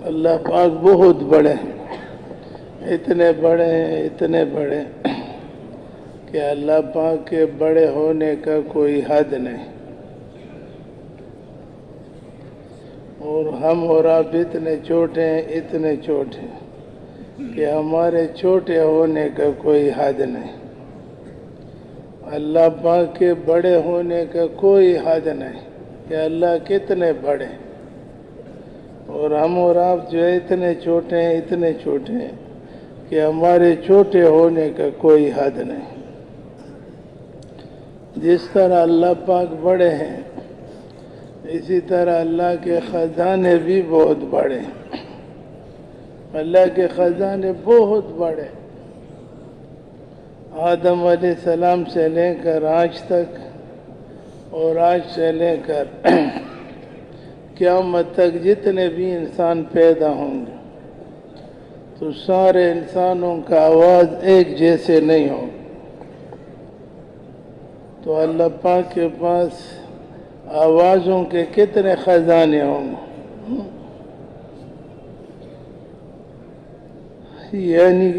اللہ پاک بہت بڑے ہیں، اتنے بڑے ہیں، اتنے بڑے کہ اللہ پاک کے بڑے ہونے کا کوئی حد نہیں، اور ہم اور آپ اتنے چھوٹے ہیں، اتنے چھوٹے ہیں کہ ہمارے چھوٹے ہونے کا کوئی حد نہیں۔ اللہ پاک کے بڑے ہونے کا کوئی حد نہیں کہ اللہ کتنے بڑے ہیں، اور ہم اور آپ جو ہے اتنے چھوٹے ہیں، اتنے چھوٹے ہیں کہ ہمارے چھوٹے ہونے کا کوئی حد نہیں۔ جس طرح اللہ پاک بڑے ہیں، اسی طرح اللہ کے خزانے بھی بہت بڑے ہیں۔ اللہ کے خزانے بہت بڑے، آدم علیہ السلام سے لے کر آج تک، اور آج سے لے کر قیامت تک جتنے بھی انسان پیدا ہوں گے تو سارے انسانوں کا آواز ایک جیسے نہیں ہوگا۔ تو اللہ پاک کے پاس آوازوں کے کتنے خزانے ہوں گے، یعنی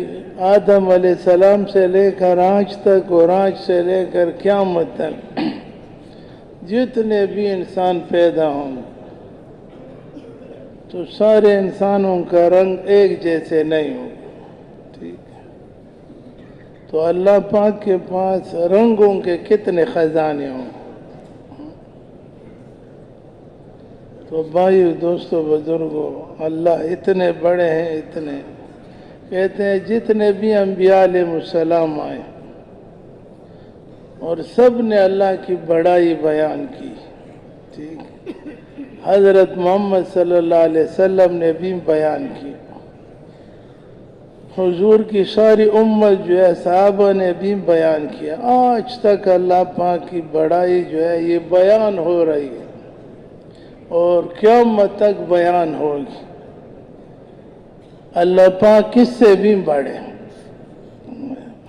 آدم علیہ السلام سے لے کر آج تک، اور آج سے لے کر قیامت تک جتنے بھی انسان پیدا ہوں گے تو سارے انسانوں کا رنگ ایک جیسے نہیں ہوگا، ٹھیک ہے؟ تو اللہ پاک کے پاس رنگوں کے کتنے خزانے ہوں گے۔ تو بھائیو، دوستو، بزرگوں، اللہ اتنے بڑے ہیں، اتنے کہتے ہیں جتنے بھی انبیاء علیہ السلام آئے اور سب نے اللہ کی بڑائی بیان کی، ٹھیک، حضرت محمد صلی اللہ علیہ وسلم نے بھی بیان کی، حضور کی ساری امت جو ہے صحابہ نے بھی بیان کیا، آج تک اللہ پاک کی بڑائی جو ہے یہ بیان ہو رہی ہے اور قیامت تک بیان ہوگی۔ اللہ پاک کس سے بھی بڑے،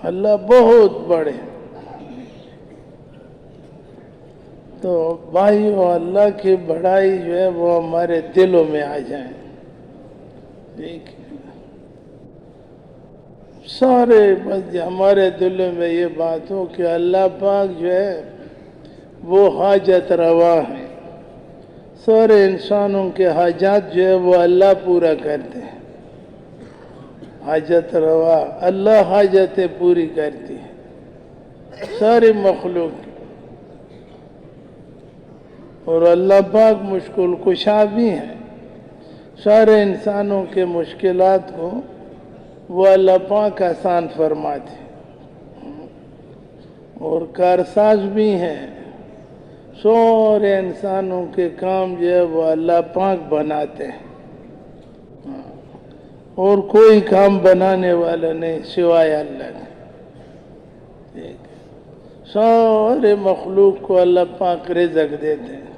اللہ بہت بڑے۔ تو بھائیو، اللہ کی بڑائی جو ہے وہ ہمارے دلوں میں آ جائیں، ٹھیک ہے؟ سارے بس ہمارے دلوں میں یہ بات ہو کہ اللہ پاک جو ہے وہ حاجت روا ہے، سارے انسانوں کے حاجات جو ہے وہ اللہ پورا کرتے ہیں، حاجت روا، اللہ حاجتیں پوری کرتی ہے ساری مخلوق کی، اور اللہ پاک مشکل کشا بھی ہیں، سارے انسانوں کے مشکلات کو وہ اللہ پاک آسان فرماتے ہیں، اور کارساز بھی ہیں، سارے انسانوں کے کام جو ہے وہ اللہ پاک بناتے ہیں، اور کوئی کام بنانے والا نہیں سوائے اللہ کے، سارے مخلوق کو اللہ پاک رزق دیتے ہیں،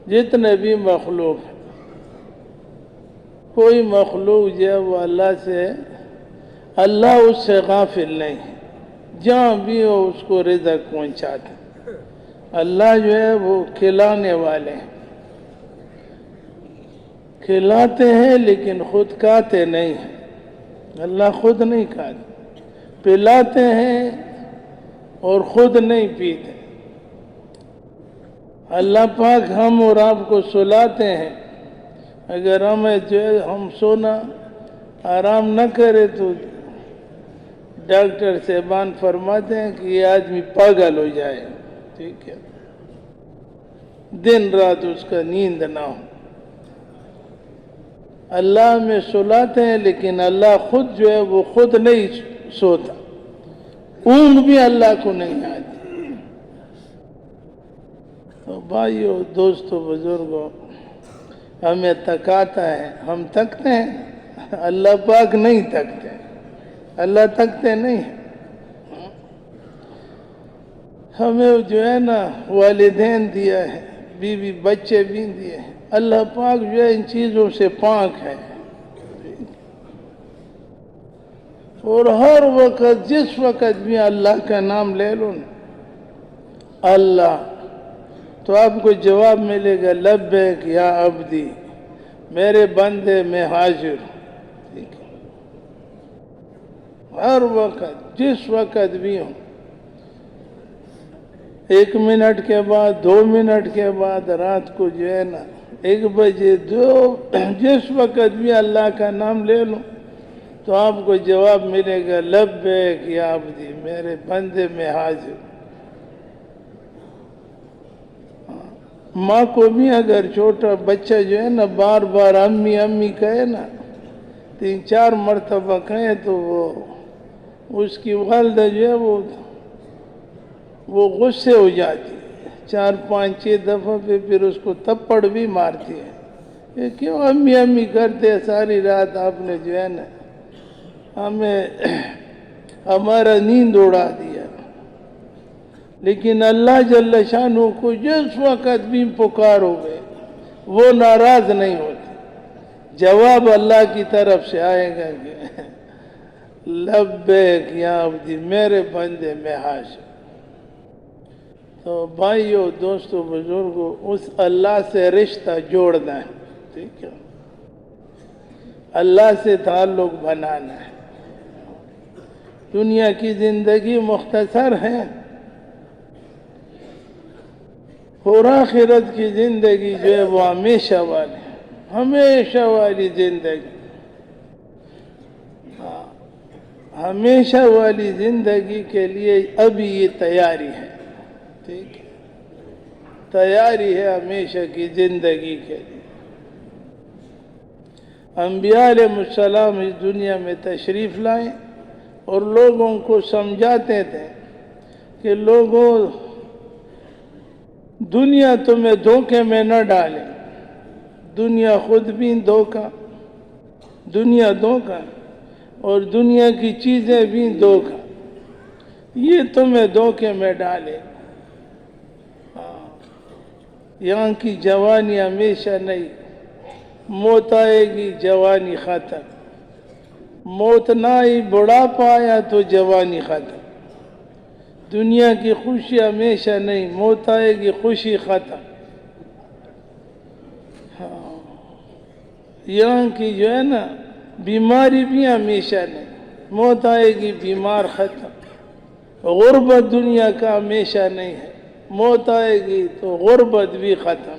جتنے بھی مخلوق ہیں، کوئی مخلوق جو ہے وہ اللہ اس سے غافل نہیں ہے، جہاں بھی ہو اس کو رزق پہنچاتے ہیں۔ اللہ جو ہے وہ کھلانے والے ہیں، کھلاتے ہیں لیکن خود کھاتے نہیں ہیں، اللہ خود نہیں کھاتے، پلاتے ہیں اور خود نہیں پیتے۔ اللہ پاک ہم اور آپ کو سلاتے ہیں، اگر ہمیں جو ہے ہم سونا آرام نہ کرے تو ڈاکٹر صاحبان فرماتے ہیں کہ یہ آدمی پاگل ہو جائے، ٹھیک ہے، دن رات اس کا نیند نہ ہو۔ اللہ ہمیں سلاتے ہیں لیکن اللہ خود جو ہے وہ خود نہیں سوتا، اونگ بھی اللہ کو نہیں آتی۔ تو بھائیو، دوستو، بزرگوں، ہمیں تکاتا ہے، ہم تکتے ہیں، اللہ پاک نہیں تکتے، اللہ تکتے نہیں ہیں۔ ہمیں جو ہے نا والدین دیا ہے، بیوی بچے بھی دیے ہیں، اللہ پاک جو ہے ان چیزوں سے پاک ہے، اور ہر وقت جس وقت بھی اللہ کا نام لے لو نا، اللہ، تو آپ کو جواب ملے گا لبیک یا عبدی، میرے بندے میں حاضر ہوں۔ ٹھیک ہے، ہر وقت جس وقت بھی ہوں، 1 منٹ کے بعد، 2 منٹ کے بعد، رات کو جو ہے نا 1 بجے، جس وقت بھی اللہ کا نام لے لوں تو آپ کو جواب ملے گا لبیک یا عبدی، میرے بندے میں حاضر۔ ماں کو بھی اگر چھوٹا بچہ جو ہے نا بار بار امی امی کہے نا، 3-4 مرتبہ کہے تو اس کی والدہ جو ہے وہ غصے ہو جاتی ہے، 4-5-6 دفعہ پہ پھر اس کو تپڑ بھی مارتی ہے، یہ کیوں امی امی کرتے ہیں ساری رات، آپ نے جو ہے نا ہمیں ہمارا نیند اڑا دیا۔ لیکن اللہ جل شانہ کو جس وقت بھی پکارو گے وہ ناراض نہیں ہوتے، جواب اللہ کی طرف سے آئے گا کہ لبیک یا عبدی، میرے بندے میں حاضر۔ تو بھائیو، دوستو، بزرگو، اس اللہ سے رشتہ جوڑنا ہے، ٹھیک ہے، اللہ سے تعلق بنانا ہے۔ دنیا کی زندگی مختصر ہے اور آخرت کی زندگی جو ہے وہ ہمیشہ والی، ہمیشہ والی زندگی، ہمیشہ والی زندگی کے لیے ابھی یہ تیاری ہے، ٹھیک ہے، تیاری ہے ہمیشہ کی زندگی کے لیے۔ انبیاء علیہ السلام اس دنیا میں تشریف لائے اور لوگوں کو سمجھاتے تھے کہ لوگوں، دنیا تمہیں دھوکے میں نہ ڈالے، دنیا خود بھی دھوکا، دنیا دھوکا، اور دنیا کی چیزیں بھی دھوکا، یہ تمہیں دھوکے میں ڈالے۔ یہاں کی جوانی ہمیشہ نہیں، موت آئے گی جوانی ختم، موت نہ آئی بڑھاپا آیا تو جوانی ختم۔ دنیا کی خوشی ہمیشہ نہیں، موت آئے گی خوشی ختم۔ یہاں کی جو ہے نا بیماری بھی ہمیشہ نہیں، موت آئے گی بیمار ختم۔ غربت دنیا کا ہمیشہ نہیں ہے، موت آئے گی تو غربت بھی ختم۔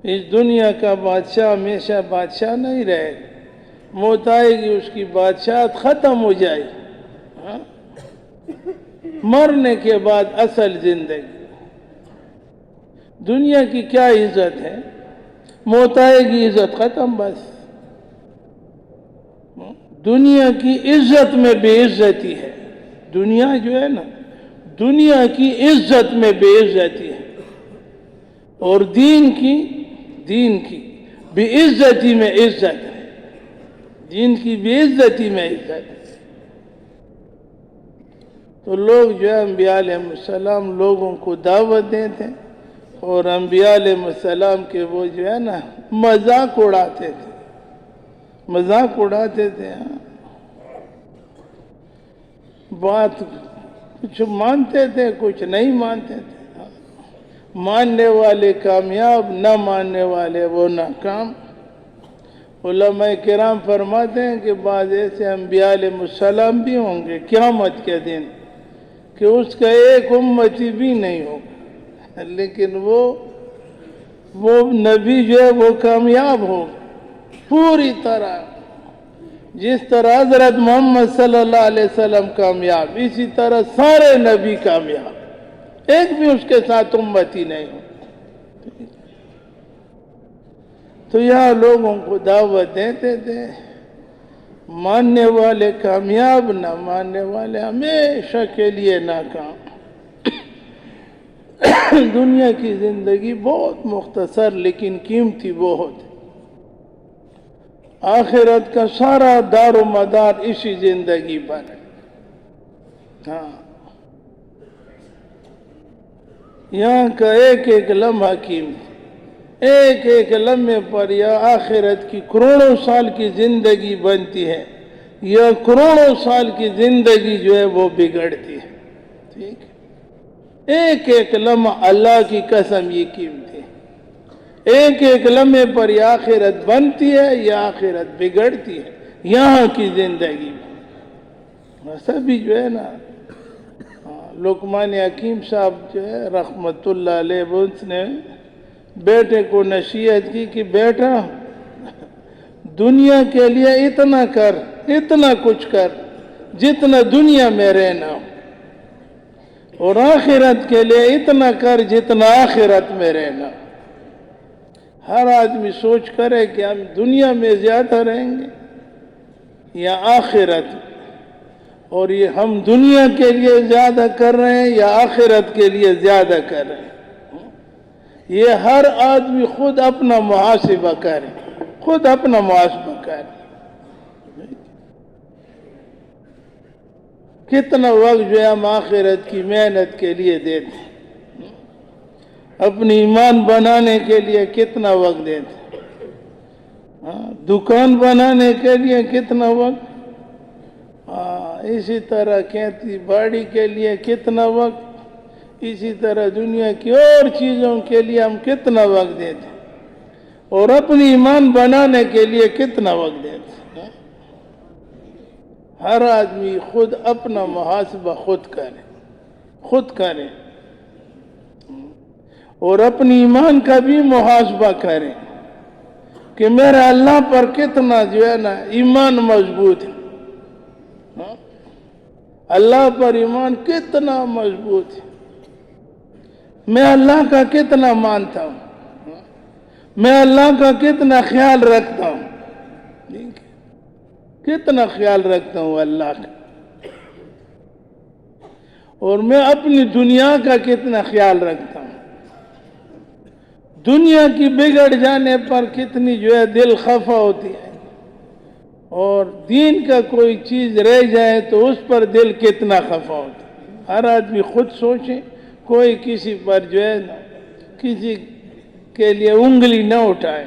اس دنیا کا بادشاہ ہمیشہ بادشاہ نہیں رہے گا، موت آئے گی اس کی بادشاہت ختم ہو جائے گی۔ مرنے کے بعد اصل زندگی، دنیا کی کیا عزت ہے، موت آئے گی عزت ختم بس۔ دنیا کی عزت میں بے عزتی ہے، دنیا جو ہے نا دنیا کی عزت میں بے عزتی ہے، اور دین کی بے عزتی میں عزت ہے، دین کی بے عزتی میں عزت ہے۔ تو لوگ جو ہے انبیاء علیہ السلام لوگوں کو دعوت دیتے ہیں، اور انبیاء علیہ السلام کے وہ جو ہے نا مذاق اڑاتے تھے، مذاق اڑاتے تھے۔ بات کچھ مانتے تھے، کچھ نہیں مانتے تھے، ماننے والے کامیاب، نہ ماننے والے وہ ناکام۔ علماء کرام فرماتے ہیں کہ بعض ایسے انبیاء علیہ السلام بھی ہوں گے قیامت کے دن کہ اس کا ایک امتی بھی نہیں ہوگا، لیکن وہ نبی جو ہے وہ کامیاب ہوگا پوری طرح۔ جس طرح حضرت محمد صلی اللہ علیہ وسلم کامیاب، اسی طرح سارے نبی کامیاب، ایک بھی اس کے ساتھ امتی نہیں ہو۔ تو یہاں لوگوں کو دعوت دیتے تھے، ماننے والے کامیاب، نہ ماننے والے ہمیشہ کے لیے ناکام۔ دنیا کی زندگی بہت مختصر لیکن قیمتی بہت ہے، آخرت کا سارا دار و مدار اسی زندگی پر ہے۔ ہاں، یہاں کا ایک ایک لمحہ قیمتی، ایک ایک لمحے پر یا آخرت کی کروڑوں سال کی زندگی بنتی ہے یا کروڑوں سال کی زندگی جو ہے وہ بگڑتی ہے، ٹھیک ہے۔ ایک ایک لمحہ اللہ کی قسم یہ قیمتی ہے، ایک ایک لمحے پر یہ آخرت بنتی ہے یا آخرت بگڑتی ہے یہاں کی زندگی میں۔ سبھی جو ہے نا، لقمان حکیم صاحب جو ہے رحمت اللہ علیہ، اس نے بیٹے کو نصیحت کی کہ بیٹا دنیا کے لیے اتنا کر، اتنا کچھ کر جتنا دنیا میں رہنا ہو، اور آخرت کے لیے اتنا کر جتنا آخرت میں رہنا ہو۔ ہر آدمی سوچ کرے کہ ہم دنیا میں زیادہ رہیں گے یا آخرت میں، اور یہ ہم دنیا کے لیے زیادہ کر رہے ہیں یا آخرت کے لیے زیادہ کر رہے ہیں۔ یہ ہر آدمی خود اپنا محاسبہ کرے، خود اپنا محاسبہ کرے، کتنا وقت جو ہے ہم آخرت کی محنت کے لیے دیتے ہیں، اپنی ایمان بنانے کے لیے کتنا وقت دیتے ہیں، دکان بنانے کے لیے کتنا وقت، اسی طرح کھیتی باڑی کے لیے کتنا وقت، اسی طرح دنیا کی اور چیزوں کے لیے ہم کتنا وقت دیتے ہیں، اور اپنی ایمان بنانے کے لیے کتنا وقت دیتے ہیں۔ ہر آدمی خود اپنا محاسبہ خود کرے اور اپنی ایمان کا بھی محاسبہ کرے کہ میرا اللہ پر کتنا جو ہے نا ایمان مضبوط ہے، اللہ پر ایمان کتنا مضبوط ہے، میں اللہ کا کتنا مانتا ہوں، میں اللہ کا کتنا خیال رکھتا ہوں، کتنا خیال رکھتا ہوں اللہ کا، اور میں اپنی دنیا کا کتنا خیال رکھتا ہوں، دنیا کی بگڑ جانے پر کتنی جو ہے دل خفا ہوتی ہے، اور دین کا کوئی چیز رہ جائے تو اس پر دل کتنا خفا ہوتا ہے۔ ہر آدمی خود سوچے، کوئی کسی پر جو ہے نا کسی کے لیے انگلی نہ اٹھائے،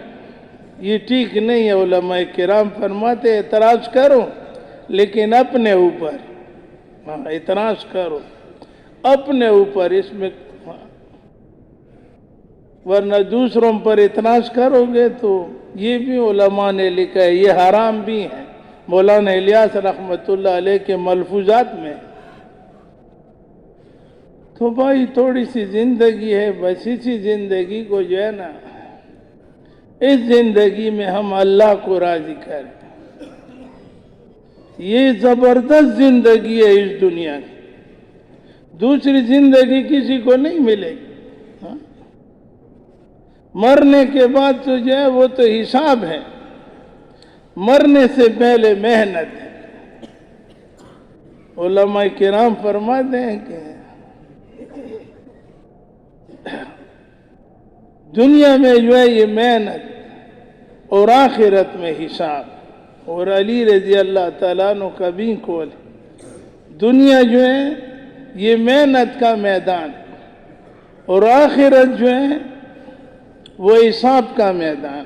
یہ ٹھیک نہیں ہے۔ علماء کرام فرماتے اعتراض کرو لیکن اپنے اوپر، اعتراض کرو اپنے اوپر، اس میں ورنہ دوسروں پر اعتراض کرو گے تو یہ بھی علماء نے لکھا ہے، یہ حرام بھی ہے، مولانا الیاس رحمت اللہ علیہ کے ملفوظات میں۔ تو بھائی تھوڑی سی زندگی ہے، بس اسی زندگی کو جو ہے نا، اس زندگی میں ہم اللہ کو راضی کریں۔ یہ زبردست زندگی ہے اس دنیا کی، دوسری زندگی کسی کو نہیں ملے گی۔ مرنے کے بعد تو جو ہے وہ تو حساب ہے، مرنے سے پہلے محنت ہے۔ علماء کرام فرماتے ہیں کہ دنیا میں جو ہے یہ محنت اور آخرت میں حساب، اور علی رضی اللہ تعالیٰ عنہ کا بھی قول ہے، دنیا جو ہے یہ محنت کا میدان، اور آخرت جو ہے وہ حساب کا میدان۔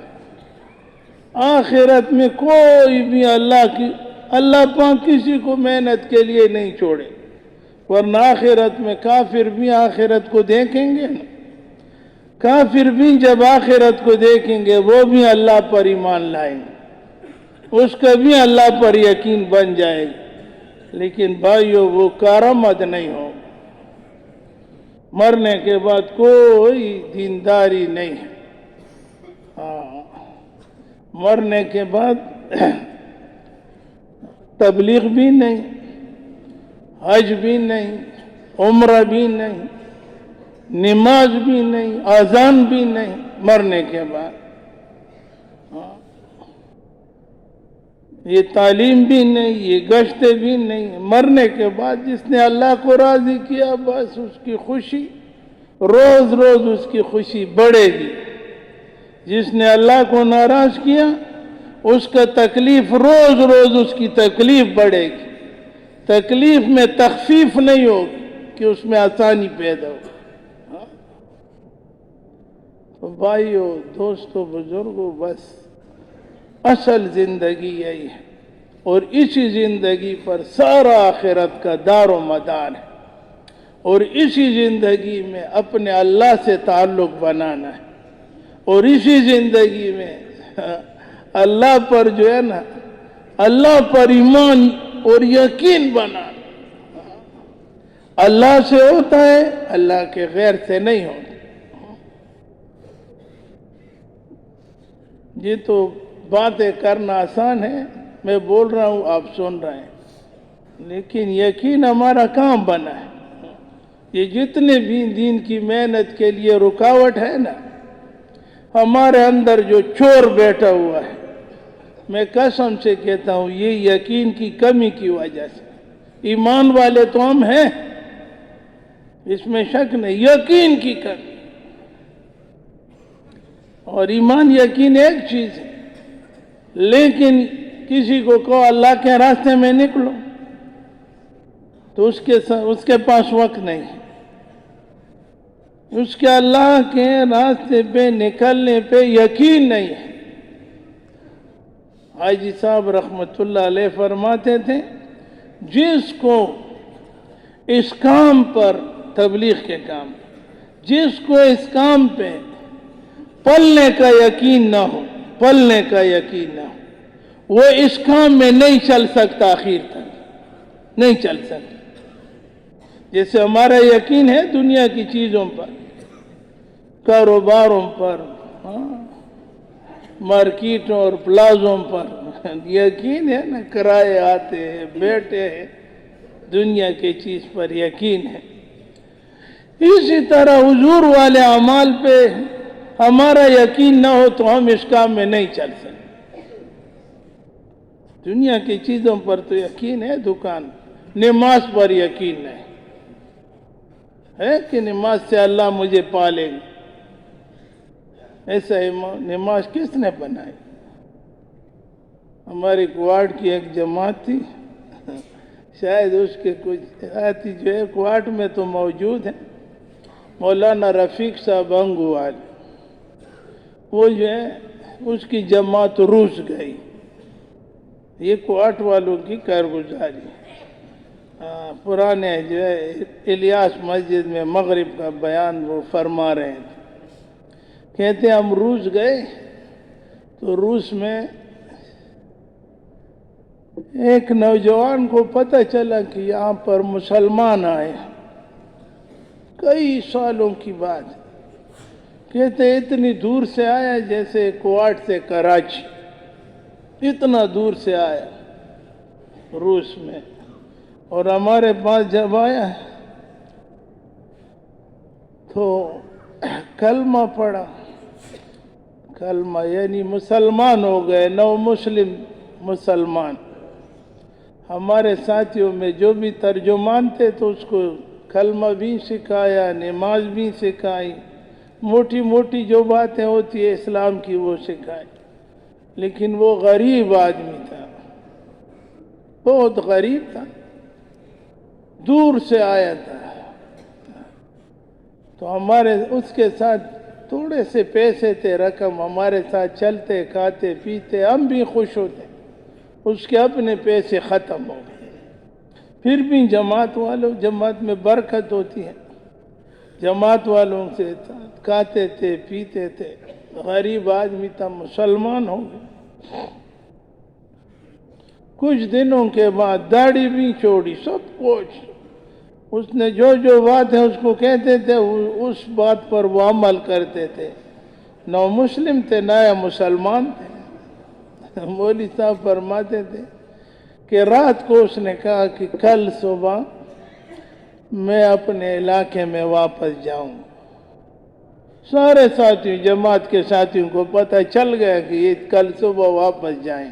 آخرت میں کوئی بھی اللہ پاک کسی کو محنت کے لیے نہیں چھوڑے، ورنہ آخرت میں کافر بھی آخرت کو دیکھیں گے نا، کافر بھی جب آخرت کو دیکھیں گے وہ بھی اللہ پر ایمان لائیں گے، اس کا بھی اللہ پر یقین بن جائے گا، لیکن بھائیو وہ کارآمد نہیں ہو، مرنے کے بعد کوئی دینداری نہیں ہے، مرنے کے بعد تبلیغ بھی نہیں، حج بھی نہیں، عمرہ بھی نہیں، نماز بھی نہیں، اذان بھی نہیں، مرنے کے بعد یہ تعلیم بھی نہیں، یہ گشتیں بھی نہیں، مرنے کے بعد جس نے اللہ کو راضی کیا بس اس کی خوشی روز روز اس کی خوشی بڑھے گی، جس نے اللہ کو ناراض کیا اس کا تکلیف روز روز اس کی تکلیف بڑھے گی، تکلیف میں تخفیف نہیں ہوگی کہ اس میں آسانی پیدا ہو۔ تو بھائیو، دوستو، بزرگو، بس اصل زندگی یہی ہے، اور اسی زندگی پر سارا آخرت کا دار و مدار ہے، اور اسی زندگی میں اپنے اللہ سے تعلق بنانا ہے، اور اسی زندگی میں اللہ پر جو ہے نا، اللہ پر ایمان اور یقین بنانا۔ اللہ سے ہوتا ہے، اللہ کے غیر سے نہیں ہوتا۔ یہ تو باتیں کرنا آسان ہے، میں بول رہا ہوں آپ سن رہے ہیں، لیکن یقین ہمارا کام بنا ہے۔ یہ جتنے بھی دین کی محنت کے لیے رکاوٹ ہے نا، ہمارے اندر جو چور بیٹھا ہوا ہے، میں قسم سے کہتا ہوں یہ یقین کی کمی کی وجہ سے۔ ایمان والے تو ہم ہیں، اس میں شک نہیں، یقین کی کمی۔ اور ایمان یقین ایک چیز ہے، لیکن کسی کو کہو اللہ کے راستے میں نکلو تو اس کے پاس وقت نہیں ہے، اس کے اللہ کے راستے پہ نکلنے پہ یقین نہیں ہے۔ حاجی صاحب رحمت اللہ علیہ فرماتے تھے، جس کو اس کام پر، تبلیغ کے کام، جس کو اس کام پہ پلنے کا یقین نہ ہو، پلنے کا یقین نہ ہو، وہ اس کام میں نہیں چل سکتا، آخر تک نہیں چل سکتا۔ جیسے ہمارا یقین ہے دنیا کی چیزوں پر، کاروباروں پر، مارکیٹوں اور پلازوں پر یقین ہے نا، کرائے آتے ہیں، بیٹھے ہیں، دنیا کی چیز پر یقین ہے۔ اسی طرح حضور والے اعمال پہ ہمارا یقین نہ ہو تو ہم اس کام میں نہیں چل سکتے۔ دنیا کی چیزوں پر تو یقین ہے، دکان، نماز پر یقین نہیں ہے کہ نماز سے اللہ مجھے پالے گا۔ ایسا نماز کس نے بنائی؟ ہماری کوارٹ کی ایک جماعت تھی، شاید اس کے کچھ آتی جو ہے کوارٹ میں تو موجود ہیں، مولانا رفیق صاحب انگوال، وہ جو ہے اس کی جماعت روس گئی۔ یہ کوارٹ والوں کی کارگزاری، پرانے جو ہے الیاس مسجد میں مغرب کا بیان وہ فرما رہے تھے، کہتے ہیں ہم روس گئے تو روس میں ایک نوجوان کو پتہ چلا کہ یہاں پر مسلمان آئے، کئی سالوں کی بات ہے، کہتے اتنی دور سے آیا جیسے کوارٹ سے کراچی، اتنا دور سے آیا روس میں، اور ہمارے پاس جب آیا تو کلمہ پڑھا، کلمہ یعنی مسلمان ہو گئے، نو مسلم مسلمان۔ ہمارے ساتھیوں میں جو بھی ترجمان تھے تو اس کو کلمہ بھی سکھایا، نماز بھی سکھائی، موٹی موٹی جو باتیں ہوتی ہے اسلام کی وہ سکھائی، لیکن وہ غریب آدمی تھا، بہت غریب تھا، دور سے آیا تھا۔ تو ہمارے اس کے ساتھ تھوڑے سے پیسے تھے، رقم، ہمارے ساتھ چلتے کھاتے پیتے ہم بھی خوش ہوتے، اس کے اپنے پیسے ختم ہو گئے۔ پھر بھی جماعت میں برکت ہوتی ہے، جماعت والوں سے کھاتے تھے پیتے تھے، غریب آدمی تھا، مسلمان ہو گئے۔ کچھ دنوں کے بعد داڑھی بھی چھوڑی، سب کچھ، اس نے جو جو بات ہے اس کو کہتے تھے، اس بات پر وہ عمل کرتے تھے۔ نو مسلم تھے، نیا مسلمان تھے۔ مولوی صاحب فرماتے تھے کہ رات کو اس نے کہا کہ کل صبح میں اپنے علاقے میں واپس جاؤں۔ سارے ساتھی، جماعت کے ساتھیوں کو پتہ چل گیا کہ یہ کل صبح واپس جائیں۔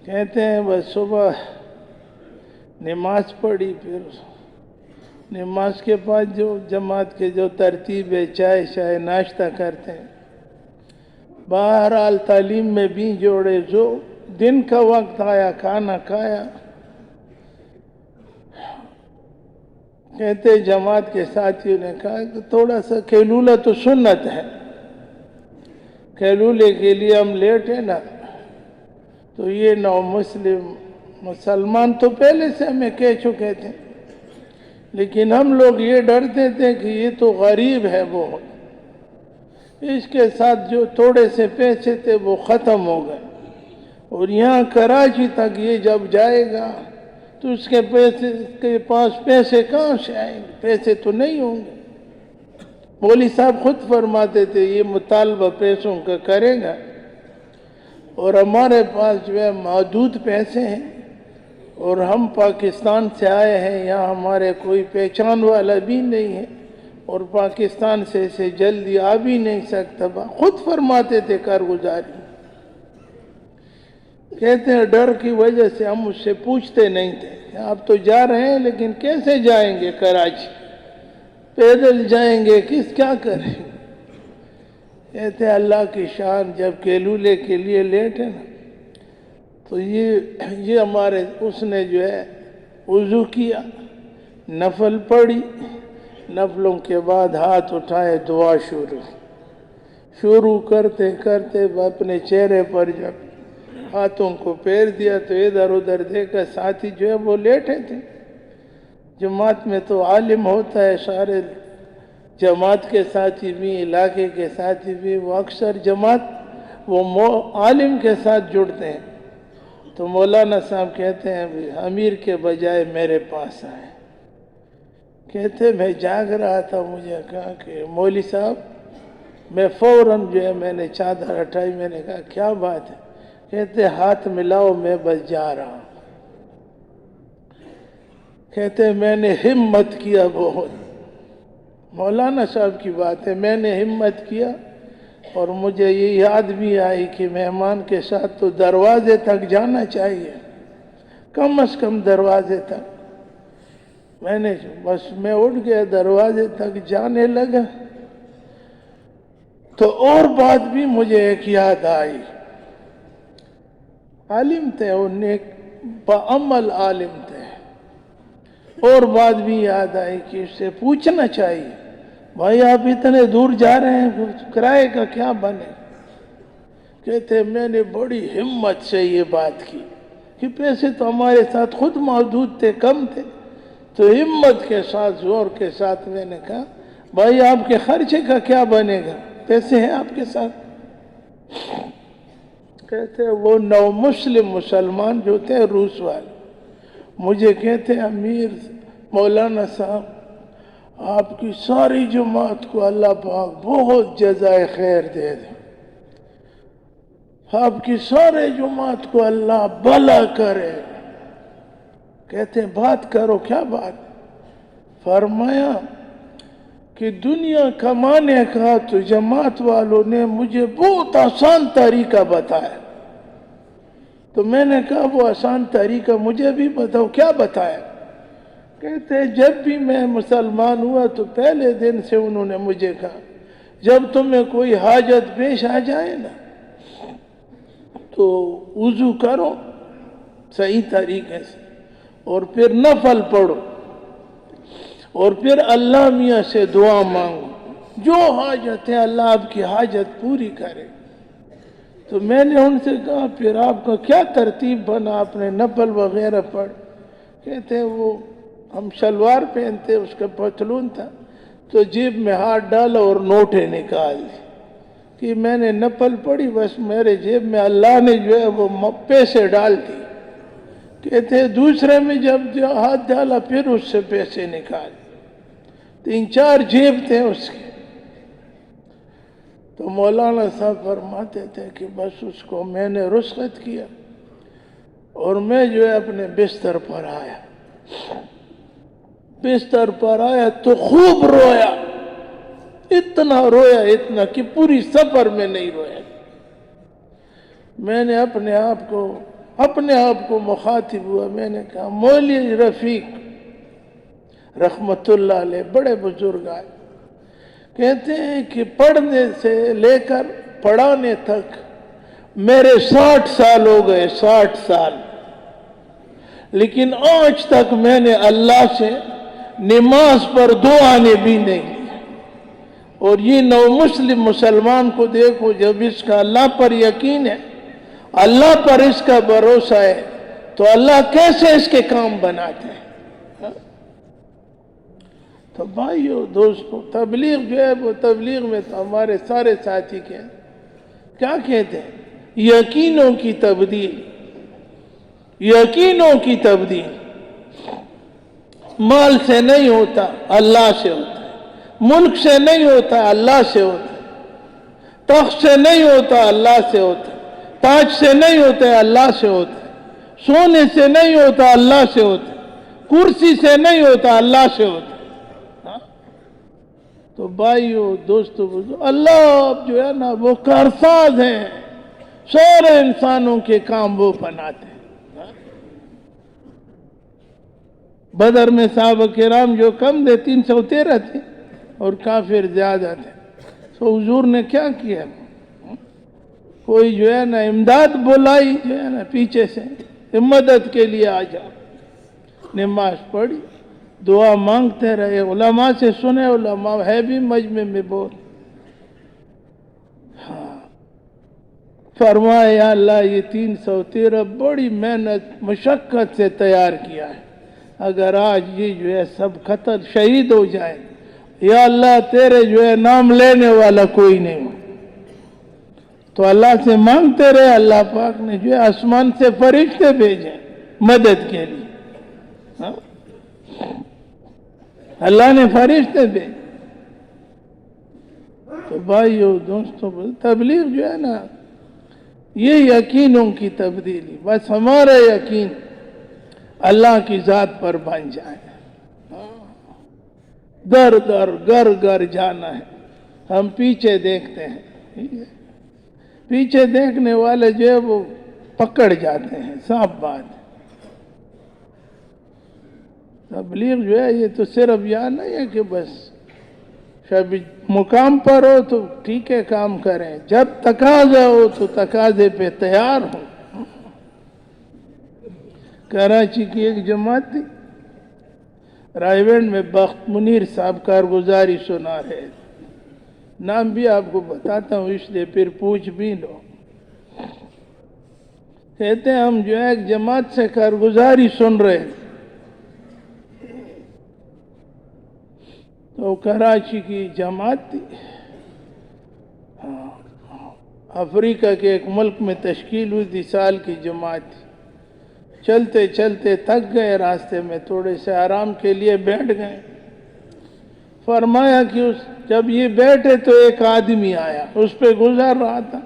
کہتے ہیں بس صبح نماز پڑھی، پھر نماز کے بعد جو جماعت کے جو ترتیب ہے، چائے شائے ناشتہ کرتے ہیں، بہرحال تعلیم میں بھی جوڑے، جو دن کا وقت آیا کھانا کھایا۔ کہتے جماعت کے ساتھیوں نے کہا کہ تھوڑا سا کھیلولہ تو سنت ہے، کھیلولے کے لیے ہم لیٹ ہیں نا، تو یہ نو مسلمان تو پہلے سے ہمیں کہہ چکے تھے لیکن ہم لوگ یہ ڈرتے تھے کہ یہ تو غریب ہے بہت، اس کے ساتھ جو تھوڑے سے پیسے تھے وہ ختم ہو گئے، اور یہاں کراچی تک یہ جب جائے گا تو اس کے پاس پیسے کہاں سے آئیں گے؟ پیسے تو نہیں ہوں گے۔ مولوی صاحب خود فرماتے تھے یہ مطالبہ پیسوں کا کرے گا، اور ہمارے پاس جو ہے محدود پیسے ہیں، اور ہم پاکستان سے آئے ہیں، یہاں ہمارے کوئی پہچان والا بھی نہیں ہے، اور پاکستان سے جلدی آ بھی نہیں سکتا۔ خود فرماتے تھے کارگزاری، کہتے ہیں ڈر کی وجہ سے ہم اس سے پوچھتے نہیں تھے کہ آپ تو جا رہے ہیں لیکن کیسے جائیں گے کراچی، پیدل جائیں گے کیا کریں گے؟ کہتے ہیں اللہ کی شان، جب کیلولے کے لیے لیٹے نا تو یہ ہمارے اس نے جو ہے وضو کیا، نفل پڑھی، نفلوں کے بعد ہاتھ اٹھائے، دعا شروع کرتے کرتے اپنے چہرے پر جب ہاتھوں کو پھیر دیا تو ادھر ادھر دیکھا ساتھی جو ہے وہ لیٹے تھے۔ جماعت میں تو عالم ہوتا ہے، سارے جماعت کے ساتھی بھی، علاقے کے ساتھی بھی، وہ اکثر جماعت وہ عالم کے ساتھ جڑتے ہیں۔ تو مولانا صاحب کہتے ہیں امیر کے بجائے میرے پاس آئے، کہتے میں جاگ رہا تھا، مجھے کہا کہ مولوی صاحب، میں فوراً جو ہے میں نے چادر ہٹائی، میں نے کہا کیا بات ہے؟ کہتے ہاتھ ملاؤ، میں بس جا رہا ہوں۔ کہتے میں نے ہمت کیا بہت، مولانا صاحب کی بات ہے، میں نے ہمت کیا، اور مجھے یہ یاد بھی آئی کہ مہمان کے ساتھ تو دروازے تک جانا چاہیے، کم از کم دروازے تک۔ میں اٹھ گیا، دروازے تک جانے لگا تو اور بات بھی مجھے ایک یاد آئی۔ عالم تھے، اور نیک بعمل عالم تھے، اور بات بھی یاد آئی کہ اس سے پوچھنا چاہیے، بھائی آپ اتنے دور جا رہے ہیں، کرائے کا کیا بنے؟ کہتے میں نے بڑی ہمت سے یہ بات کی کہ پیسے تو ہمارے ساتھ خود محدود تھے، کم تھے، تو ہمت کے ساتھ، زور کے ساتھ میں نے کہا بھائی آپ کے خرچے کا کیا بنے گا؟ پیسے ہیں آپ کے ساتھ؟ کہتے وہ نو مسلم مسلمان جو تھے روس والے مجھے کہتے امیر مولانا صاحب، آپ کی ساری جماعت کو اللہ پاک بہت جزائے خیر دے دے، آپ کی سارے جماعت کو اللہ بھلا کرے۔ کہتے ہیں بات کرو، کیا بات؟ فرمایا کہ دنیا کمانے کا تو جماعت والوں نے مجھے بہت آسان طریقہ بتایا، تو میں نے کہا وہ آسان طریقہ مجھے بھی بتاؤ، کیا بتایا؟ کہتے ہیں جب بھی میں مسلمان ہوا تو پہلے دن سے انہوں نے مجھے کہا جب تمہیں کوئی حاجت پیش آ جائے نا تو وضو کرو صحیح طریقے سے، اور پھر نفل پڑھو، اور پھر اللہ میاں سے دعا مانگو، جو حاجت ہے اللہ آپ کی حاجت پوری کرے۔ تو میں نے ان سے کہا پھر آپ کا کیا ترتیب بنا، اپنے نفل وغیرہ پڑھ؟ کہتے ہیں وہ ہم شلوار پہنتے، اس کا پتلون تھا، تو جیب میں ہاتھ ڈالا اور نوٹیں نکال دی کہ میں نے نفل پڑھی، بس میرے جیب میں اللہ نے جو ہے وہ پیسے ڈال دی۔ کہتے ہیں دوسرے میں جب ہاتھ ڈالا پھر اس سے پیسے نکال، 3-4 جیب تھے اس کے۔ تو مولانا صاحب فرماتے تھے کہ بس اس کو میں نے رخصت کیا، اور میں جو ہے اپنے بستر پر آیا، بستر پر آیا تو خوب رویا، اتنا رویا اتنا کہ پوری سفر میں نہیں رویا۔ میں نے اپنے آپ کو مخاطب ہوا، میں نے کہا مولوی رفیق رحمت اللہ علیہ بڑے بزرگ آئے، کہتے ہیں کہ پڑھنے سے لے کر پڑھانے تک میرے 60 سال ہو گئے، 60 سال، لیکن آج تک میں نے اللہ سے نماز پر 2 آنے بھی نہیں لیا۔ اور یہ نو مسلم مسلمان کو دیکھو، جب اس کا اللہ پر یقین ہے، اللہ پر اس کا بھروسہ ہے، تو اللہ کیسے اس کے کام بناتے ہیں۔ تو بھائیو دوستو، تبلیغ جو ہے وہ تبلیغ میں تو ہمارے سارے ساتھی کیا کہتے ہیں؟ یقینوں کی تبدیل، یقینوں کی تبدیل مال سے نہیں ہوتا، اللہ سے ہوتا ہے، ملک سے نہیں ہوتا، اللہ سے ہوتا ہے، تخت سے نہیں ہوتا، اللہ سے ہوتا ہے، تاج سے نہیں ہوتا، اللہ سے ہوتا ہے، سونے سے نہیں ہوتا، اللہ سے ہوتا ہے، کرسی سے نہیں ہوتا، اللہ سے ہوتا ہے۔ تو بھائیو دوستو، اللہ جو ہے نا وہ کارساز ہیں، سارے انسانوں کے کام وہ بناتے ہیں۔ بدر میں صحابہ کرام جو کم تھے 313 تھے اور کافر زیادہ تھے، تو حضور نے کیا کیا؟ کوئی جو ہے نا امداد بلائی، جو ہے نا پیچھے سے مدد کے لیے آ جاؤ، نماز پڑھی، دعا مانگتے رہے، علماء سے سنے، علماء ہے بھی مجمع میں بہت، فرمایا یا اللہ یہ 313 بڑی محنت مشقت سے تیار کیا ہے، اگر آج یہ جو ہے سب قتل شہید ہو جائے، یا اللہ تیرے جو ہے نام لینے والا کوئی نہیں ہو۔ تو اللہ سے مانگتے رہے، اللہ پاک نے جو ہے آسمان سے فرشتے بھیجے مدد کے لیے، اللہ نے فرشتے بھیجے۔ تو بھائیو دوستو، تبلیغ جو ہے نا یہ یقینوں کی تبدیلی، بس ہمارا یقین اللہ کی ذات پر بن جائے، در در گھر گھر جانا ہے، ہم پیچھے دیکھتے ہیں، پیچھے دیکھنے والے جو ہے وہ پکڑ جاتے ہیں، صاف بات ہے۔ تبلیغ جو ہے یہ تو صرف یہ نہیں ہے کہ بس شب مقام پر ہو تو ٹھیک ہے کام کریں، جب تقاضا ہو تو تقاضے پہ تیار ہو۔ کراچی کی ایک جماعت تھی، رائے گنج میں بخت منیر صاحب کارگزاری سنا رہے، نام بھی آپ کو بتاتا ہوں اس لیے پھر پوچھ بھی لو۔ کہتے ہیں ہم جو ہے ایک جماعت سے کارگزاری سن رہے ہیں، تو کراچی کی جماعت تھی، افریقہ کے ایک ملک میں تشکیل ہوئی تھی، سال کی جماعت تھی، چلتے چلتے تھک گئے، راستے میں تھوڑے سے آرام کے لیے بیٹھ گئے، فرمایا کہ جب یہ بیٹھے تو ایک آدمی آیا، اس پہ گزر رہا تھا،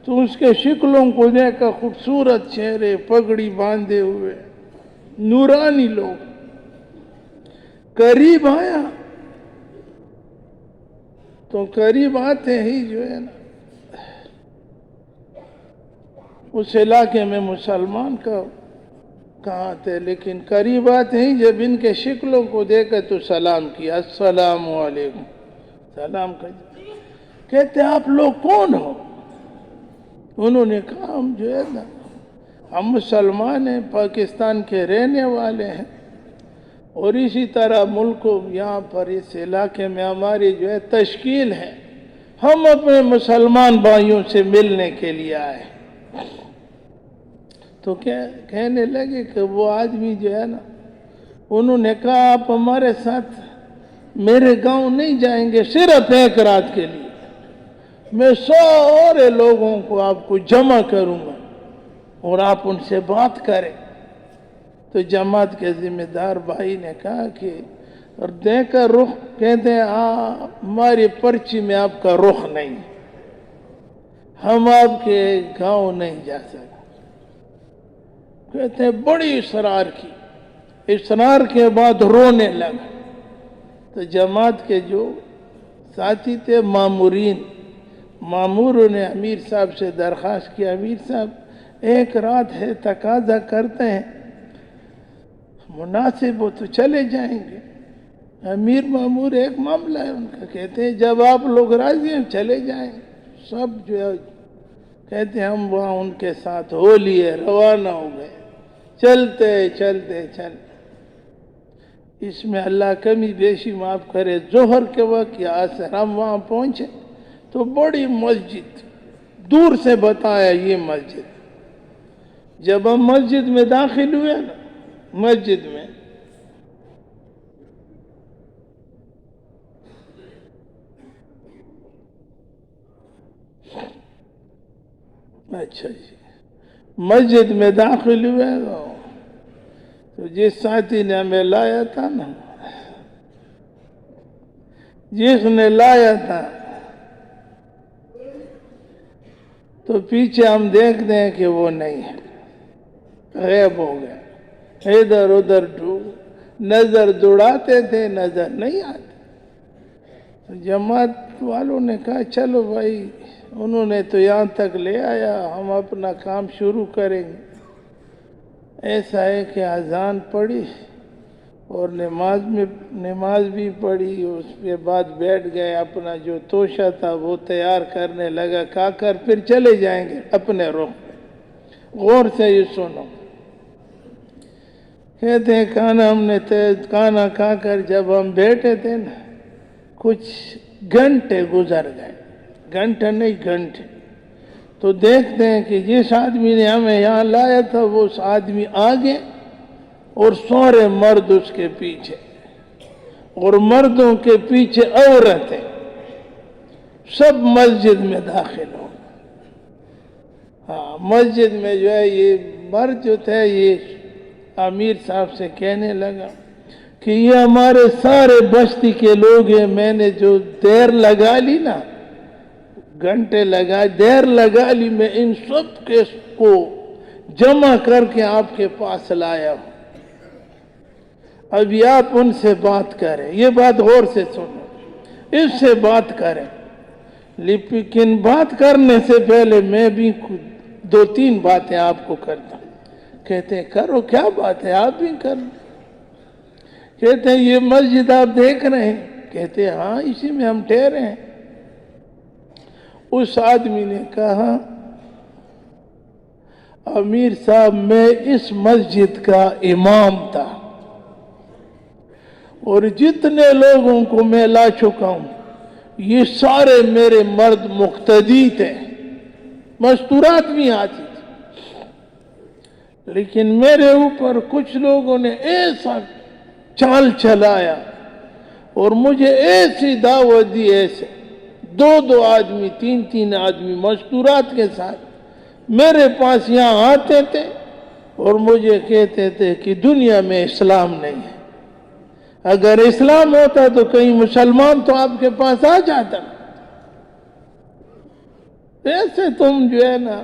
تو اس کے شکلوں کو دیکھ کر خوبصورت چہرے، پگڑی باندھے ہوئے، نورانی لوگ، قریب آیا تو قریب آتے ہی جو ہے نا اس علاقے میں مسلمان کہاں تھے، لیکن قریب آتے ہی جب ان کے شکلوں کو دیکھا تو سلام کیا، السلام علیکم، سلام کیا، کہتے آپ لوگ کون ہو؟ انہوں نے کہا ہم جو ہے نا ہم مسلمان ہیں، پاکستان کے رہنے والے ہیں، اور اسی طرح ملکوں یہاں پر اس علاقے میں ہماری جو ہے تشکیل ہے، ہم اپنے مسلمان بھائیوں سے ملنے کے لیے آئے۔ تو کہنے لگے کہ وہ آدمی جو ہے نا، انہوں نے کہا آپ ہمارے ساتھ میرے گاؤں نہیں جائیں گے صرف ایک رات کے لیے، میں سارے لوگوں کو آپ کو جمع کروں گا اور آپ ان سے بات کریں۔ تو جماعت کے ذمہ دار بھائی نے کہا کہ اور دیکھ کر رخ، کہتے ہیں ہماری پرچی میں آپ کا رخ نہیں، ہم آپ کے گاؤں نہیں جا سکتے۔ کہتے ہیں بڑی اصرار کی، اصرار کے بعد رونے لگا۔ تو جماعت کے جو ساتھی تھے مامورین، ماموروں نے امیر صاحب سے درخواست کی، امیر صاحب ایک رات ہے، تقاضا کرتے ہیں، مناسب ہو تو چلے جائیں گے۔ امیر مامور ایک معاملہ ہے ان کا، کہتے ہیں جب آپ لوگ راضی ہیں چلے جائیں۔ سب جو ہے کہتے ہیں ہم وہاں ان کے ساتھ ہو لیے، روانہ ہو گئے، چلتے چلتے چلتے، اس میں اللہ کمی بیشی معاف کرے، ظہر کے وقت یا عصر ہم وہاں پہنچے تو بڑی مسجد، دور سے بتایا یہ مسجد۔ جب ہم مسجد میں داخل ہوئے نا، مسجد میں اچھا جی، مسجد میں داخل ہوئے تو جس ساتھی نے ہمیں لایا تھا نا، جس نے لایا تھا، تو پیچھے ہم دیکھتے ہیں کہ وہ نہیں ہے، غائب ہو گئے، ادھر ادھر نظر دوڑاتے تھے، نظر نہیں آتے۔ جماعت والوں نے کہا چلو بھائی، انہوں نے تو یہاں تک لے آیا، ہم اپنا کام شروع کریں گے۔ ایسا ہے کہ اذان پڑھی اور نماز بھی پڑھی، اس کے بعد بیٹھ گئے، اپنا جو توشہ تھا وہ تیار کرنے لگا، کھا کر پھر چلے جائیں گے اپنے روم میں۔ غور سے یہ سنو، کہتے ہیں کھانا کھا کر جب ہم بیٹھے تھے نا، کچھ گھنٹے گزر گئے، گھنٹے نہیں گھنٹے، تو دیکھتے ہیں کہ جس آدمی نے ہمیں یہاں لایا تھا وہ اس آدمی آگے اور سارے مرد اس کے پیچھے، اور مردوں کے پیچھے عورتیں، سب مسجد میں داخل ہو۔ ہاں، مسجد میں جو ہے یہ مرد جو تھے، یہ امیر صاحب سے کہنے لگا کہ یہ ہمارے سارے بستی کے لوگ ہیں، میں نے جو دیر لگا لی نا، گھنٹے دیر لگا لی، میں ان سب کے کو جمع کر کے آپ کے پاس لایا ہوں، ابھی آپ ان سے بات کریں۔ یہ بات غور سے سنو، اس سے بات کریں، لیکن بات کرنے سے پہلے میں بھی دو تین باتیں آپ کو کرتا ہوں۔ کہتے ہیں کرو، کیا بات ہے، آپ بھی کرو۔ کہتے ہیں یہ مسجد آپ دیکھ رہے ہیں؟ کہتے ہیں ہاں، اسی میں ہم ٹھہرے ہیں۔ اس آدمی نے کہا امیر صاحب، میں اس مسجد کا امام تھا، اور جتنے لوگوں کو میں لا چکا ہوں یہ سارے میرے مرد مقتدی تھے، مستورات بھی آتی تھی، لیکن میرے اوپر کچھ لوگوں نے ایسا چال چلایا اور مجھے ایسی دعوت دی، ایسے دو آدمی، تین آدمی مستورات کے ساتھ میرے پاس یہاں آتے تھے اور مجھے کہتے تھے کہ دنیا میں اسلام نہیں ہے، اگر اسلام ہوتا تو کہیں مسلمان تو آپ کے پاس آ جاتا۔ ایسے تم جو ہے نا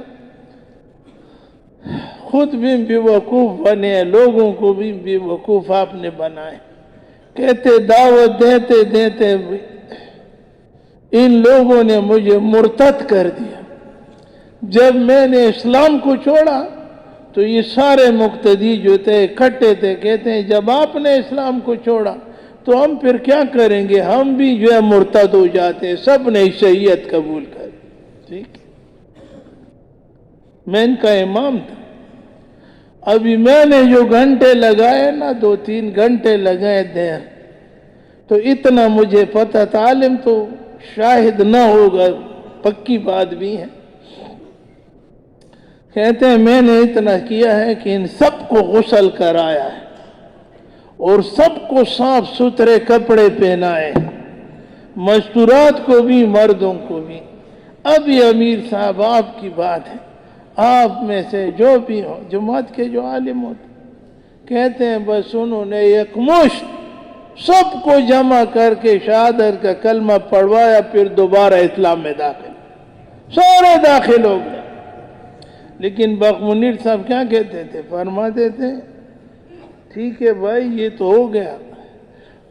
خود بھی بے وقوف بنے، لوگوں کو بھی بے وقوف آپ نے بنائے۔ کہتے دعوت دیتے ان لوگوں نے مجھے مرتد کر دیا۔ جب میں نے اسلام کو چھوڑا تو یہ سارے مقتدی جو تھے اکٹھے تھے، کہتے ہیں جب آپ نے اسلام کو چھوڑا تو ہم پھر کیا کریں گے، ہم بھی جو ہے مرتد ہو جاتے ہیں۔ سب نے شریعت قبول کر، ٹھیک، میں ان کا امام تھا۔ ابھی میں نے جو گھنٹے لگائے نا، 2-3 گھنٹے لگائے دیر، تو اتنا مجھے پتا تھا، عالم تو شاہد نہ ہوگا، پکی بات بھی ہے۔ کہتے ہیں میں نے اتنا کیا ہے کہ ان سب کو غسل کرایا ہے اور سب کو صاف ستھرے کپڑے پہنائے، مستورات کو بھی مردوں کو بھی۔ اب یہ امیر صاحب آپ کی بات ہے، آپ میں سے جو بھی ہو، جماعت کے جو عالم ہوتے، کہتے ہیں بس انہوں نے ایک مشت سب کو جمع کر کے شہادت کا کلمہ پڑھوایا، پھر دوبارہ اسلام میں داخل، سارے داخل ہو گئے۔ لیکن بخ منیر صاحب کیا کہتے تھے، فرماتے تھے ٹھیک ہے بھائی یہ تو ہو گیا،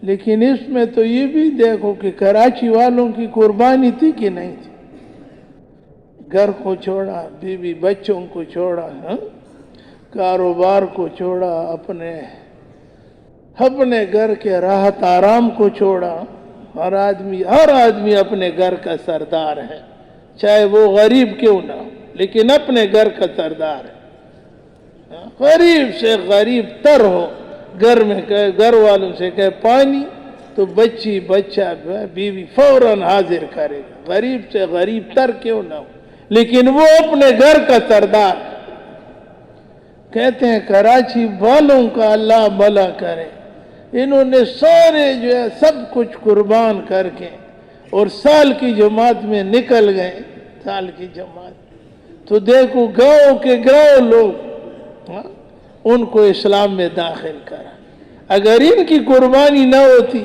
لیکن اس میں تو یہ بھی دیکھو کہ کراچی والوں کی قربانی تھی کہ نہیں تھی، گھر کو چھوڑا، بیوی بچوں کو چھوڑا، کاروبار کو چھوڑا، اپنے گھر کے راحت آرام کو چھوڑا۔ ہر آدمی اپنے گھر کا سردار ہے، چاہے وہ غریب کیوں نہ ہو، لیکن اپنے گھر کا سردار ہے۔ غریب سے غریب تر ہو، گھر والوں سے کہے پانی تو بچہ بیوی فوراً حاضر کرے گا، غریب سے غریب تر کیوں نہ ہو، لیکن وہ اپنے گھر کا سردار ہے۔ کہتے ہیں کراچی والوں کا اللہ بھلا کرے، انہوں نے سارے جو ہے سب کچھ قربان کر کے اور سال کی جماعت میں نکل گئے، سال کی جماعت تو دیکھو گاؤں کے گاؤں لوگ ان کو اسلام میں داخل کرا. اگر ان کی قربانی نہ ہوتی،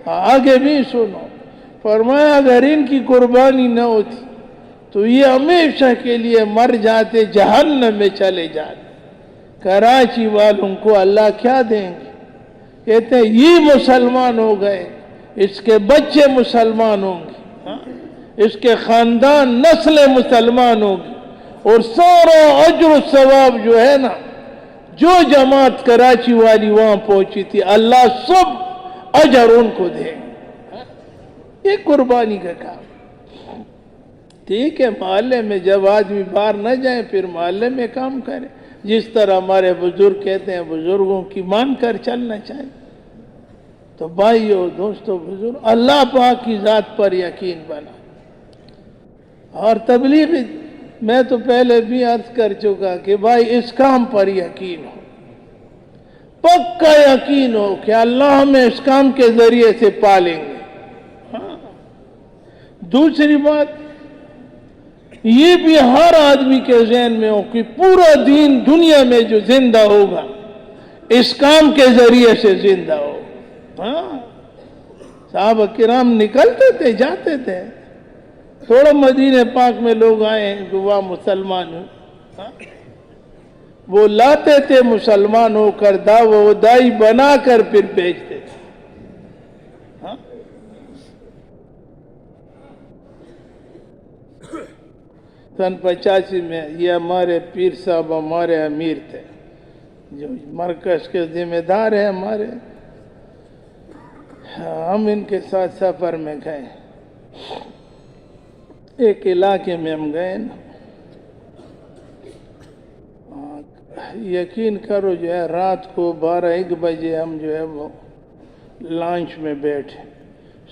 آگے بھی سنو، فرمایا اگر ان کی قربانی نہ ہوتی تو یہ ہمیشہ کے لیے مر جاتے، جہنم میں چلے جاتے. کراچی والوں کو اللہ کیا دیں گے؟ کہتے ہیں یہ مسلمان ہو گئے، اس کے بچے مسلمان ہوں گے، اس کے خاندان نسل مسلمان ہوگی، اور سارا اجر و ثواب جو ہے نا، جو جماعت کراچی والی وہاں پہنچی تھی، اللہ سب اجر ان کو دے گا. یہ قربانی کا کام. ٹھیک ہے، محلے میں جب آدمی باہر نہ جائیں پھر محلے میں کام کرے، جس طرح ہمارے بزرگ کہتے ہیں بزرگوں کی مان کر چلنا چاہیے. تو بھائیو، دوستو، بزرگ، اللہ پاک کی ذات پر یقین بنا. اور تبلیغ میں تو پہلے بھی عرض کر چکا کہ بھائی اس کام پر یقین ہو، پکا یقین ہو کہ اللہ ہمیں اس کام کے ذریعے سے پالیں گے. دوسری بات یہ بھی ہر آدمی کے ذہن میں ہو کہ پورا دین دنیا میں جو زندہ ہوگا اس کام کے ذریعے سے زندہ ہو. صحابہ کرام نکلتے تھے، جاتے تھے. تھوڑا مدینہ پاک میں لوگ آئے ہیں جو وہاں مسلمان ہوں، وہ لاتے تھے مسلمان ہو کر دائی بنا کر پھر بیچتے تھے. سن 85 میں یہ ہمارے پیر صاحب ہمارے امیر تھے، جو مرکز کے ذمہ دار ہیں ہمارے. ہم ان کے ساتھ سفر میں گئے. ایک علاقے میں ہم گئے نا، یقین کرو جو ہے رات کو 12-1 بجے ہم جو ہے وہ لانچ میں بیٹھے،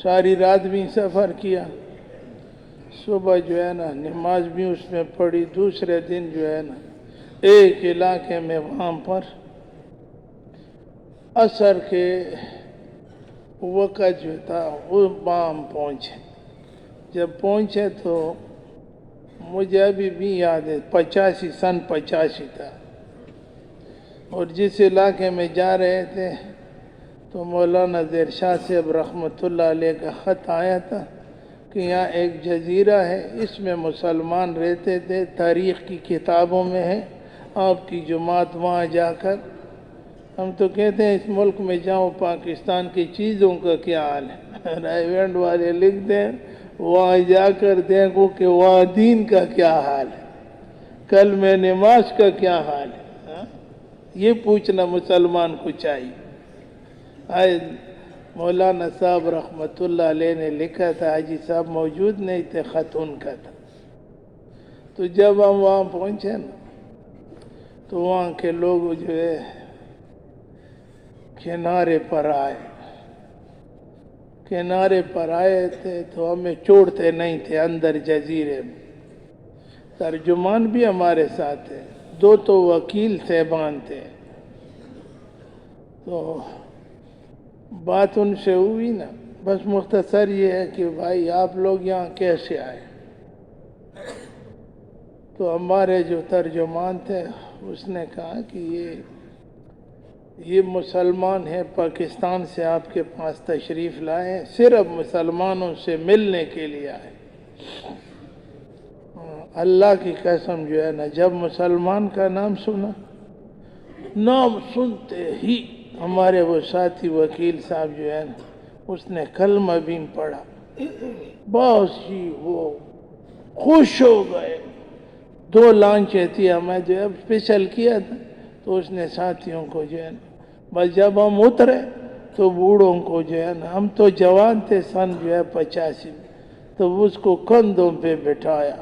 ساری رات بھی سفر کیا. صبح جو ہے نا نماز بھی اس میں پڑھی. دوسرے دن جو ہے نا ایک علاقے میں وہاں پر عصر کے وقت جو تھا وہ ہم پہنچے. جب پہنچے تو مجھے ابھی بھی یاد ہے 85 تھا، اور جس علاقے میں جا رہے تھے تو مولانا زیر شاہ صاحب رحمۃ اللہ علیہ کا خط آیا تھا کہ یہاں ایک جزیرہ ہے، اس میں مسلمان رہتے تھے، تاریخ کی کتابوں میں ہے، آپ کی جماعت وہاں جا کر. ہم تو کہتے ہیں اس ملک میں جاؤ پاکستان کی چیزوں کا کیا حال ہے. ایونٹ والے لکھتے ہیں وہاں جا کر دیکھو کہ وہاں دین کا کیا حال ہے، کل میں نماز کا کیا حال ہے. یہ پوچھنا مسلمان کو چاہیے. مولانا صاحب رحمۃ اللہ علیہ نے لکھا تھا، حاجی صاحب موجود نہیں تھے، خط ان کا تھا. تو جب ہم وہاں پہنچے نا تو وہاں کے لوگ جو ہے کنارے پر آئے تھے تو ہمیں چھوڑتے نہیں تھے اندر جزیرے میں. ترجمان بھی ہمارے ساتھ تھے، 2 تو وکیل صاحبان تھے. تو بات ان سے ہوئی نا، بس مختصر یہ ہے کہ بھائی آپ لوگ یہاں کیسے آئے. تو ہمارے جو ترجمان تھے اس نے کہا کہ یہ مسلمان ہیں، پاکستان سے آپ کے پاس تشریف لائے ہیں، صرف مسلمانوں سے ملنے کے لیے آئے. اللہ کی قسم جو ہے نا، جب مسلمان کا نام سنا، نام سنتے ہی ہمارے وہ ساتھی وکیل صاحب جو ہے نا اس نے کلمہ بھی پڑھا. بس ہی وہ خوش ہو گئے. 2 لانچیں تھی، ہمیں جو ہے اسپیشل کیا تھا، تو اس نے ساتھیوں کو جو ہے نا بس جب ہم اترے تو بوڑھوں کو جو ہے نا، ہم تو جوان تھے سن جو ہے 85 میں، تو اس کو کندھوں پہ بٹھایا.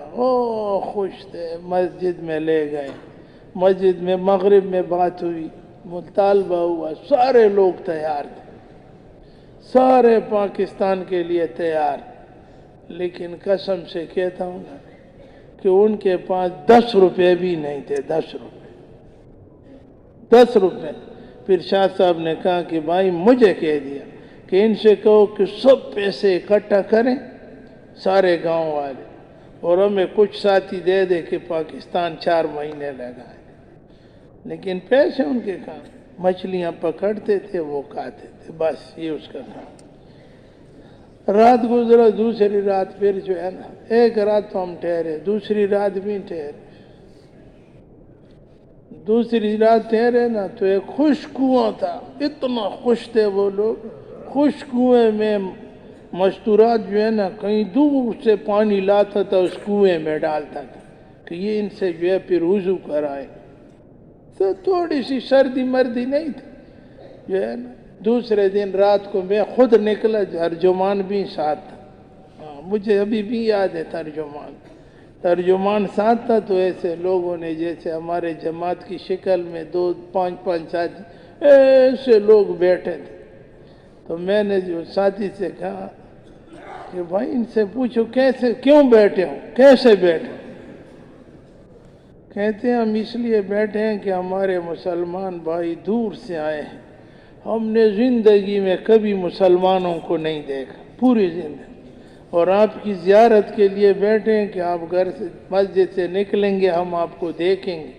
خوش تھے، مسجد میں لے گئے. مسجد میں مغرب میں بات ہوئی، مطالبہ ہوا، سارے لوگ تیار تھے، سارے پاکستان کے لیے تیار. لیکن قسم سے کہتا ہوں کہ ان کے پاس 10 روپے بھی نہیں تھے. 10 روپے. پھر شاہ صاحب نے کہا کہ بھائی مجھے کہہ دیا کہ ان سے کہو کہ سب پیسے اکٹھا کریں، سارے گاؤں والے، اور ہمیں کچھ ساتھی دے دے کہ پاکستان 4 مہینے لگائے، لیکن پیسے ان کے کام، مچھلیاں پکڑتے تھے وہ کھاتے تھے، بس یہ اس کا کام۔ رات گزرا، دوسری رات پھر جو ہے نا، ایک رات تو ہم ٹھہرے، دوسری رات بھی ٹھہرے، دوسری رات ٹھہرے نا تو ایک خشک کنواں تھا، اتنا خوش تھے وہ لوگ، خشک کنویں میں مستورات جو ہے نا کہیں دور سے پانی لاتا تھا، اس کنویں میں ڈالتا تھا کہ یہ ان سے جو ہے پھر وضو کرائے، تو تھوڑی سی سردی مردی نہیں تھی جو ہے نا۔ دوسرے دن رات کو میں خود نکلا، ترجمان بھی ساتھ تھا، مجھے ابھی بھی یاد ہے ترجمان ساتھ تھا، تو ایسے لوگوں نے جیسے ہمارے جماعت کی شکل میں 2-5 ساتھی ایسے لوگ بیٹھے تھے، تو میں نے جو ساتھی سے کہا کہ بھائی ان سے پوچھو کیسے، کیوں بیٹھے ہو، کیسے بیٹھے؟ کہتے ہیں ہم اس لیے بیٹھے ہیں کہ ہمارے مسلمان بھائی دور سے آئے ہیں، ہم نے زندگی میں کبھی مسلمانوں کو نہیں دیکھا پوری زندگی، اور آپ کی زیارت کے لیے بیٹھے ہیں کہ آپ گھر سے مسجد سے نکلیں گے ہم آپ کو دیکھیں گے۔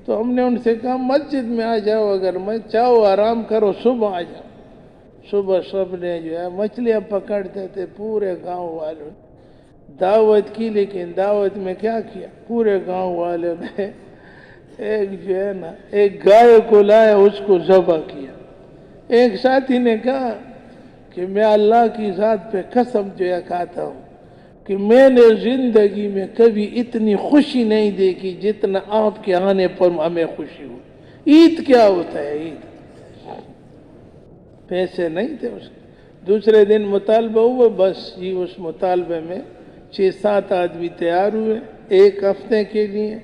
تو ہم نے ان سے کہا مسجد میں آ جاؤ، اگر میں چاہو آرام کرو صبح آ جاؤ۔ صبح سب نے جو ہے مچھلیاں پکڑتے تھے، پورے گاؤں والوں نے دعوت کی، لیکن دعوت میں کیا کیا، پورے گاؤں والوں نے ایک جو ہے نا ایک گائے کو لایا، اس کو ذبح کیا۔ ایک ساتھی نے کہا کہ میں اللہ کی ذات پہ قسم جو ہے کھاتا ہوں کہ میں نے زندگی میں کبھی اتنی خوشی نہیں دیکھی جتنا آپ کے آنے پر ہمیں خوشی ہوئی۔ عید کیا ہوتا ہے، عید پیسے نہیں تھے اس کے۔ دوسرے دن مطالبہ ہوا، بس جی اس مطالبے میں 6-7 آدمی تیار ہوئے ایک ہفتے کے لیے۔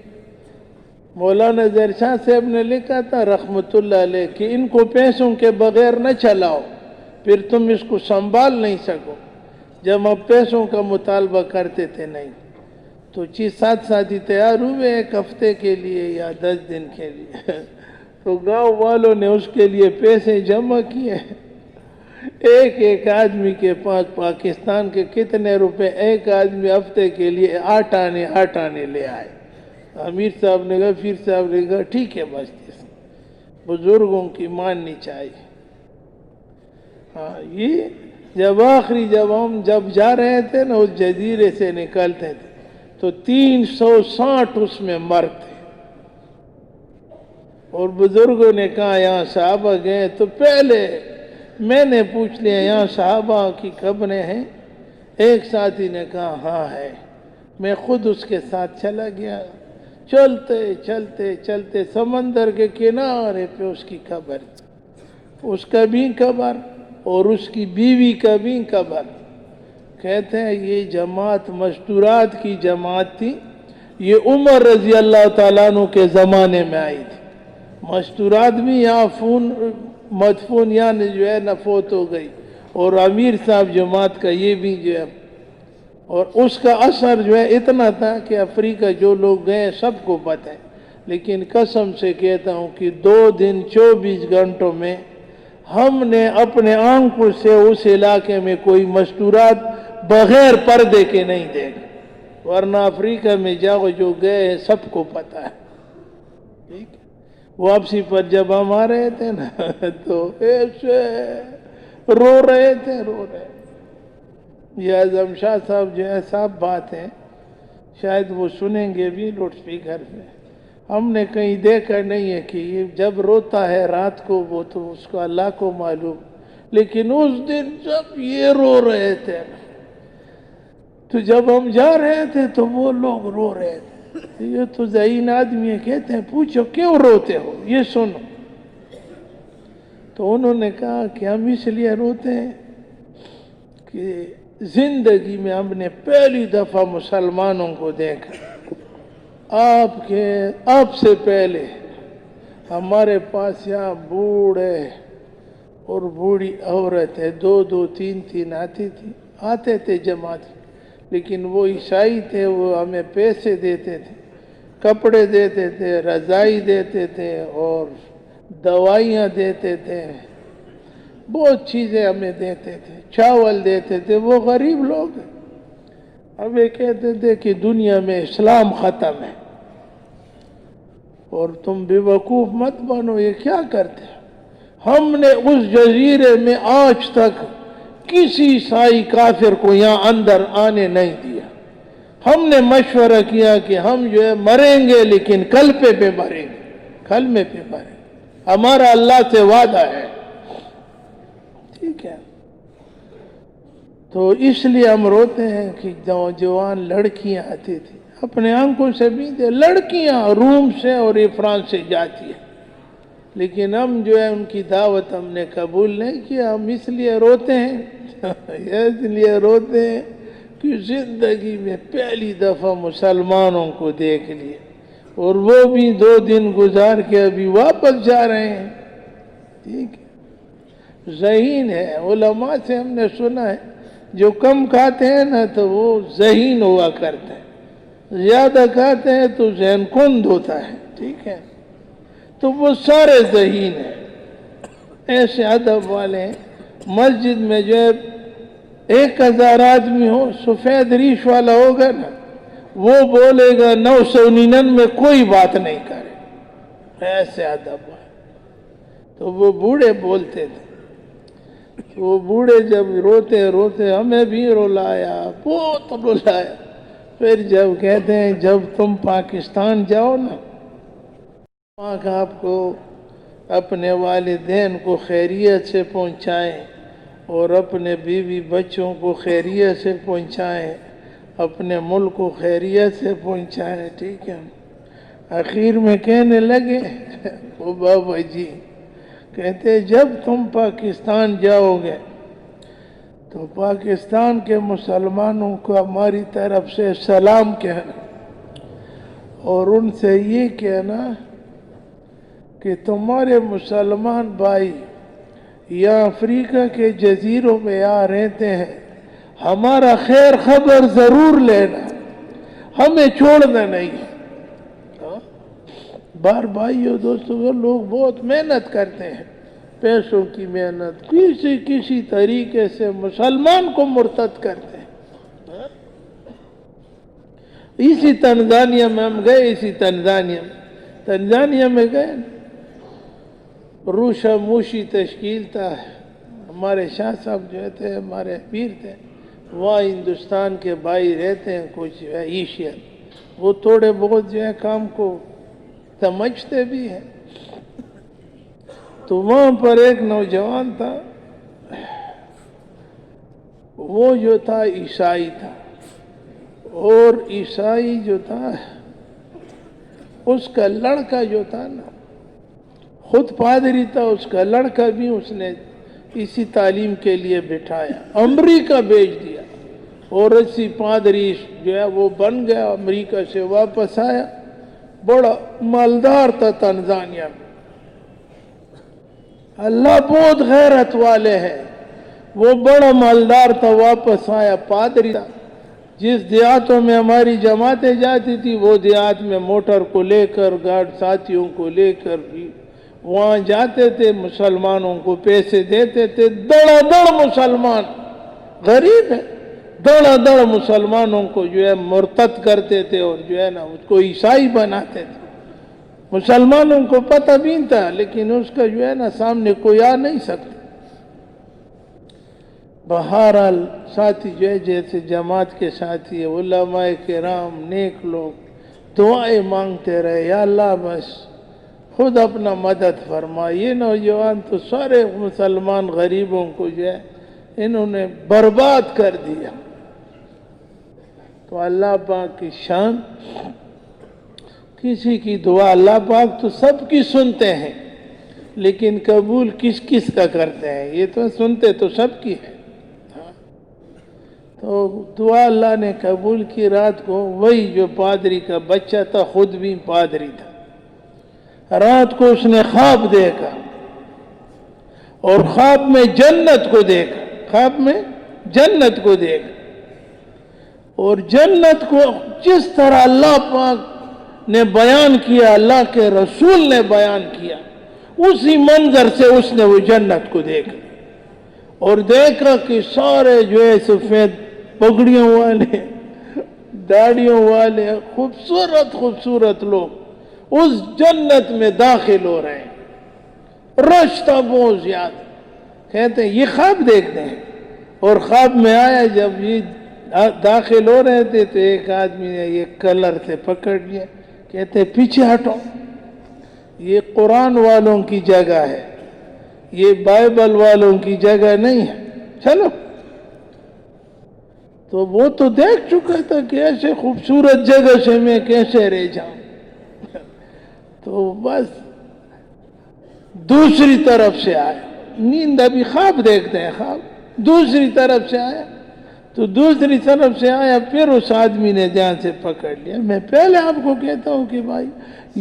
مولانا ظہیر شاہ صاحب نے لکھا تھا رحمت اللہ علیہ کہ ان کو پیسوں کے بغیر نہ چلاؤ، پھر تم اس کو سنبھال نہیں سکو۔ جب ہم پیسوں کا مطالبہ کرتے تھے نہیں، تو 6-7 ساتھی تیار ہوئے ایک ہفتے کے لیے یا 10 دن کے لیے، تو گاؤں والوں نے اس کے لیے پیسے جمع کیے، ایک آدمی کے پاس پاکستان کے کتنے روپے، ایک آدمی ہفتے کے لیے 8 آنے لے آئے۔ امیر صاحب نے کہا، پیر صاحب نے کہا ٹھیک ہے، بس بزرگوں کی ماننی چاہیے۔ ہاں، یہ جب ہم جا رہے تھے نا اس جزیرے سے نکلتے تھے تو 360 اس میں مرد تھے، اور بزرگوں نے کہا یہاں صحابہ گئے، تو پہلے میں نے پوچھ لیا یہاں صحابہ کی قبریں ہیں؟ ایک ساتھی نے کہا ہاں ہے۔ میں خود اس کے ساتھ چلا گیا، چلتے چلتے چلتے سمندر کے کنارے پہ اس کی قبر، اس کا بھی قبر اور اس کی بیوی کا بھی قبر۔ کہتے ہیں یہ جماعت مستورات کی جماعت تھی، یہ عمر رضی اللہ تعالیٰ عنہ کے زمانے میں آئی تھی۔ مستورات بھی یہاں مدفون یعنی جو ہے فوت ہو گئی، اور امیر صاحب جماعت کا یہ بھی جو ہے، اور اس کا اثر جو ہے اتنا تھا کہ افریقہ جو لوگ گئے سب کو پتہ ہے، لیکن قسم سے کہتا ہوں کہ 2 دن 24 گھنٹوں میں ہم نے اپنے آنکھوں سے اس علاقے میں کوئی مستورات بغیر پردے کے نہیں دیکھا، ورنہ افریقہ میں جاؤ جو گئے ہیں سب کو پتہ ہے۔ ٹھیک ہے، واپسی پر جب ہم آ رہے تھے نا تو ایسے رو رہے تھے۔ یہ اعظم شاہ صاحب جو ہے صاحب بات ہے، شاید وہ سنیں گے بھی لاؤڈ اسپیکر پہ، ہم نے کہیں دیکھا نہیں ہے کہ یہ جب روتا ہے رات کو وہ تو اس کو اللہ کو معلوم، لیکن اس دن جب یہ رو رہے تھے تو جب ہم جا رہے تھے تو وہ لوگ رو رہے تھے۔ یہ تو ذہین آدمی ہے، کہتے ہیں پوچھو کیوں روتے ہو، یہ سنو۔ تو انہوں نے کہا کہ ہم اس لیے روتے ہیں کہ زندگی میں ہم نے پہلی دفعہ مسلمانوں کو دیکھا، آپ سے پہلے ہمارے پاس یہاں بوڑھے اور بوڑھی عورتیں 2-2 3-3 آتے تھے جماعت، لیکن وہ عیسائی تھے، وہ ہمیں پیسے دیتے تھے، کپڑے دیتے تھے، رضائی دیتے تھے اور دوائیاں دیتے تھے، بہت چیزیں ہمیں دیتے تھے، چاول دیتے تھے، وہ غریب لوگ ہیں۔ اب یہ کہتے تھے کہ دنیا میں اسلام ختم ہے اور تم بے وقوف مت بنو، یہ کیا کرتے ہیں؟ ہم نے اس جزیرے میں آج تک کسی عیسائی کافر کو یہاں اندر آنے نہیں دیا۔ ہم نے مشورہ کیا کہ ہم جو ہے مریں گے لیکن کلمے پہ مریں گے، کلمے پہ مریں گے، ہمارا اللہ سے وعدہ ہے، ٹھیک ہے؟ تو اس لیے ہم روتے ہیں کہ جوان لڑکیاں آتی تھی، اپنے آنکھوں سے بھی تھے، لڑکیاں روم سے اور فرانس سے جاتی ہیں، لیکن ہم جو ہے ان کی دعوت ہم نے قبول نہیں کیا۔ ہم اس لیے روتے ہیں اس لیے روتے ہیں کہ زندگی میں پہلی دفعہ مسلمانوں کو دیکھ لیے، اور وہ بھی 2 دن گزار کے ابھی واپس جا رہے ہیں، ٹھیک ہے؟ ذہین ہے، علماء سے ہم نے سنا ہے جو کم کھاتے ہیں نا تو وہ ذہین ہوا کرتے ہیں، زیادہ کھاتے ہیں تو ذہن کند ہوتا ہے، ٹھیک ہے؟ تو وہ سارے ذہین ہیں، ایسے ادب والے ہیں۔ مسجد میں جو ہے 1000 آدمی ہو، سفید ریش والا ہوگا نا، وہ بولے گا 999 کوئی بات نہیں کرے، ایسے ادب والے۔ تو وہ بوڑھے بولتے تھے، وہ بوڑھے جب روتے روتے ہمیں بھی رلایا، بہت رلایا۔ پھر جب کہتے ہیں جب تم پاکستان جاؤ نا، وہاں کا آپ کو اپنے والدین کو خیریت سے پہنچائیں اور اپنے بیوی بچوں کو خیریت سے پہنچائیں، اپنے ملک کو خیریت سے پہنچائیں، ٹھیک ہے؟ آخر میں کہنے لگے وہ بابا جی کہتے جب تم پاکستان جاؤ گے تو پاکستان کے مسلمانوں کو ہماری طرف سے سلام کہنا، اور ان سے یہ کہنا کہ تمہارے مسلمان بھائی یا افریقہ کے جزیروں میں یہاں رہتے ہیں، ہمارا خیر خبر ضرور لینا، ہمیں چھوڑنا نہیں۔ بار بھائیو دوستو، لوگ بہت محنت کرتے ہیں، پیسوں کی محنت، کسی طریقے سے مسلمان کو مرتد کرتے ہیں۔ اسی تنزانیہ میں ہم گئے، تنزانیہ میں گئے، روشا موشی تشکیل تھا، ہمارے شاہ صاحب جو تھے ہمارے پیر تھے، وہاں ہندوستان کے بھائی رہتے ہیں کچھ ایشین، وہ تھوڑے بہت جو ہے کام کو سمجھتے بھی ہیں۔ تو وہاں پر ایک نوجوان تھا، وہ جو تھا عیسائی تھا، اور عیسائی جو تھا اس کا لڑکا جو تھا نا خود پادری تھا، اس کا لڑکا بھی اس نے اسی تعلیم کے لیے بٹھایا، امریکہ بھیج دیا، اور اسی پادری جو ہے وہ بن گیا، امریکہ سے واپس آیا، بڑا مالدار تھا تنزانیہ میں۔ اللہ بہت غیرت والے ہیں، وہ بڑا مالدار تھا، واپس آیا، پادری تھا۔ جس دیہاتوں میں ہماری جماعتیں جاتی تھی وہ دیہات میں موٹر کو لے کر، گارڈ ساتھیوں کو لے کر بھی وہاں جاتے تھے، مسلمانوں کو پیسے دیتے تھے، دڑا دڑ مسلمان، غریب ہے، دڑا دڑ مسلمانوں کو جو ہے مرتد کرتے تھے، اور جو ہے نا اس کو عیسائی بناتے تھے۔ مسلمانوں کو پتہ بھی تھا، لیکن اس کا جو ہے نا سامنے کوئی آ نہیں سکتا۔ بہرحال ساتھی جو ہے جیسے جماعت کے ساتھی علماء کرام نیک لوگ دعائیں مانگتے رہے، یا اللہ بس خود اپنا مدد فرما۔ یہ نوجوان تو سارے مسلمان غریبوں کو جو ہے انہوں نے برباد کر دیا۔ تو اللہ پاک کی شان، کسی کی دعا اللہ پاک تو سب کی سنتے ہیں، لیکن قبول کس کس کا کرتے ہیں؟ یہ تو سنتے تو سب کی ہے۔ تو دعا اللہ نے قبول کی رات کو، وہی جو پادری کا بچہ تھا خود بھی پادری تھا، رات کو اس نے خواب دیکھا، اور خواب میں جنت کو دیکھا، خواب میں جنت کو دیکھا، اور جنت کو جس طرح اللہ پاک نے بیان کیا، اللہ کے رسول نے بیان کیا، اسی منظر سے اس نے وہ جنت کو دیکھا، اور دیکھا کہ سارے جو ہے سفید پگڑیوں والے داڑھیوں والے خوبصورت خوبصورت لوگ اس جنت میں داخل ہو رہے ہیں، رش تھا بہت زیادہ. کہتے ہیں یہ خواب دیکھتے ہیں. اور خواب میں آیا جب یہ داخل ہو رہے تھے تو ایک آدمی نے یہ کلر سے پکڑ لیا. کہتے ہیں پیچھے ہٹو، یہ قرآن والوں کی جگہ ہے، یہ بائبل والوں کی جگہ نہیں ہے، چلو. تو وہ تو دیکھ چکا تھا کہ ایسے خوبصورت جگہ سے میں کیسے رہ جاؤں. تو بس دوسری طرف سے آیا. نیند ابھی خواب دیکھتے ہیں، خواب دوسری طرف سے آیا. تو دوسری طرف سے آیا، پھر اس آدمی نے جہاں سے پکڑ لیا. میں پہلے آپ کو کہتا ہوں کہ بھائی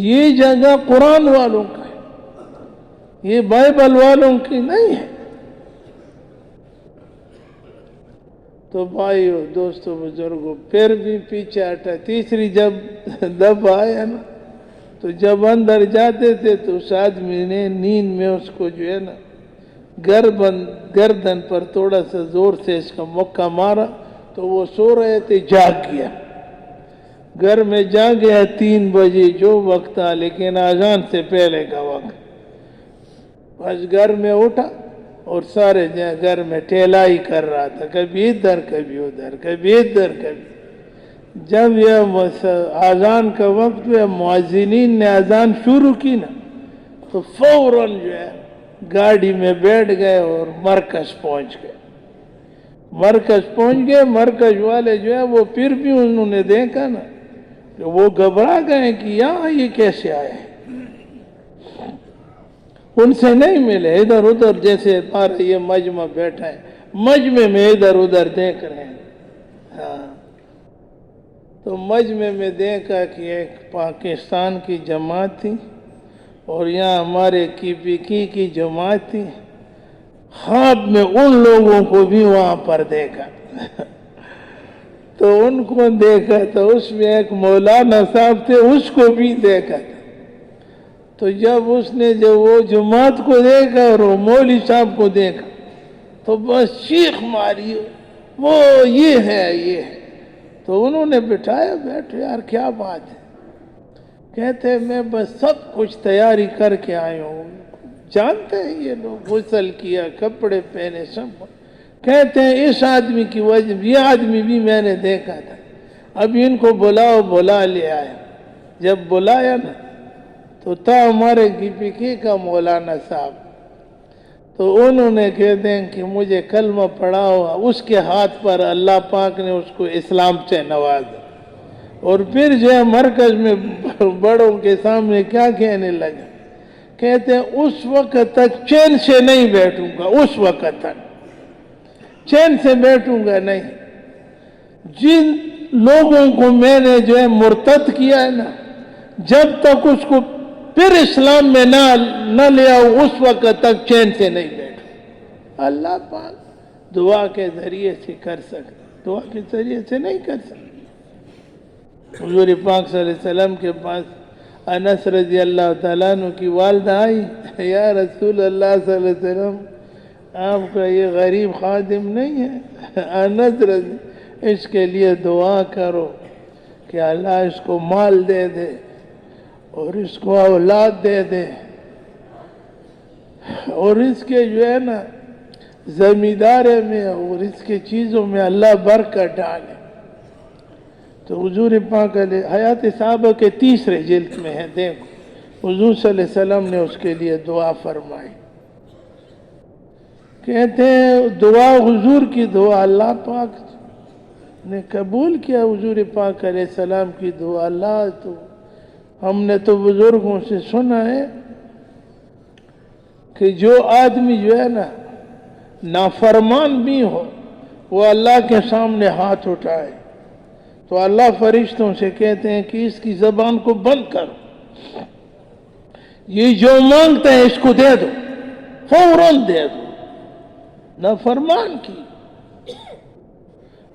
یہ جگہ قرآن والوں کا ہے، یہ بائبل والوں کی نہیں ہے. تو بھائیو دوستو بزرگوں پھر بھی پیچھے ہٹا. تیسری جب دفعہ آیا نا تو جب اندر جاتے تھے تو اس آدمی نے نیند میں اس کو جو ہے نا گردن پر تھوڑا سا زور سے اس کا مکہ مارا تو وہ سو رہے تھے، جاگ گیا. گھر میں جا گیا 3 بجے جو وقت تھا، لیکن اذان سے پہلے کا وقت. بس گھر میں اٹھا اور سارے گھر میں ٹہلائی کر رہا تھا، کبھی ادھر کبھی ادھر کبھی ادھر کبھی. جب یہ اذان کا وقت ہوا، مؤذنین نے اذان شروع کی نا تو فوراً جو ہے گاڑی میں بیٹھ گئے اور مرکز پہنچ گئے. مرکز والے جو ہے وہ پھر بھی انہوں نے دیکھا نا کہ وہ گھبرا گئے کہ یہاں یہ کیسے آئے. ان سے نہیں ملے، ادھر ادھر جیسے ہمارا یہ مجمع بیٹھا ہے، مجمع میں ادھر ادھر دیکھ رہے ہیں. ہاں تو مجمع میں دیکھا کہ ایک پاکستان کی جماعت تھی اور یہاں ہمارے KPK کی جماعت تھی. خواب میں ان لوگوں کو بھی وہاں پر دیکھا. تو ان کو دیکھا تو اس میں ایک مولانا صاحب تھے، اس کو بھی دیکھا تھا. تو جب اس نے وہ جماعت کو دیکھا اور وہ مولوی صاحب کو دیکھا تو بس چیخ ماری، وہ یہ ہے یہ ہے. تو انہوں نے بٹھایا، بیٹھو یار کیا بات ہے. کہتے میں بس سب کچھ تیاری کر کے آئے ہوں. جانتے ہیں یہ لوگ، غسل کیا، کپڑے پہنے، سب. کہتے ہیں اس آدمی کی وجہ، یہ آدمی بھی میں نے دیکھا تھا، اب ان کو بلا لے آیا. جب بلایا نا تو تھا ہمارے KPK کا مولانا صاحب. تو انہوں نے کہتے ہیں کہ مجھے کلمہ پڑھاؤ. اس کے ہاتھ پر اللہ پاک نے اس کو اسلام سے نوازا. اور پھر جو ہے مرکز میں بڑوں کے سامنے کیا کہنے لگا، کہتے ہیں اس وقت تک چین سے نہیں بیٹھوں گا، اس وقت تک چین سے بیٹھوں گا نہیں. جن لوگوں کو میں نے جو ہے مرتد کیا ہے نا، جب تک اس کو پھر اسلام میں نہ لے آؤ اس وقت تک چین سے نہیں بیٹھوں. اللہ پاک دعا کے ذریعے سے کر سکتے، دعا کے ذریعے سے نہیں کر سکتے. حضور پاک صلی اللہ علیہ وسلم کے پاس انس رضی اللہ تعالیٰ عنہ کی والدہ آئی، یا رسول اللہ صلی اللہ علیہ وسلم آپ کا یہ غریب خادم نہیں ہے انس رضی، اس کے لیے دعا کرو کہ اللہ اس کو مال دے دے اور اس کو اولاد دے دے اور اس کے جو ہے نا زمیندارے میں اور اس کے چیزوں میں اللہ برکت ڈالے. تو حضور پاک علیہ حیات صحابہ کے 3 جلد میں ہے، دیکھو حضور صلی اللہ علیہ وسلم نے اس کے لیے دعا فرمائی. کہتے ہیں دعا حضور کی دعا اللہ پاک نے قبول کیا. حضور پاک علیہ السلام کی دعا اللہ، تو ہم نے تو بزرگوں سے سنا ہے کہ جو آدمی جو ہے نا نافرمان بھی ہو وہ اللہ کے سامنے ہاتھ اٹھائے تو اللہ فرشتوں سے کہتے ہیں کہ اس کی زبان کو بند کرو، یہ جو مانگتا ہے اس کو دے دو، فوراً دے دو. نافرمان کی.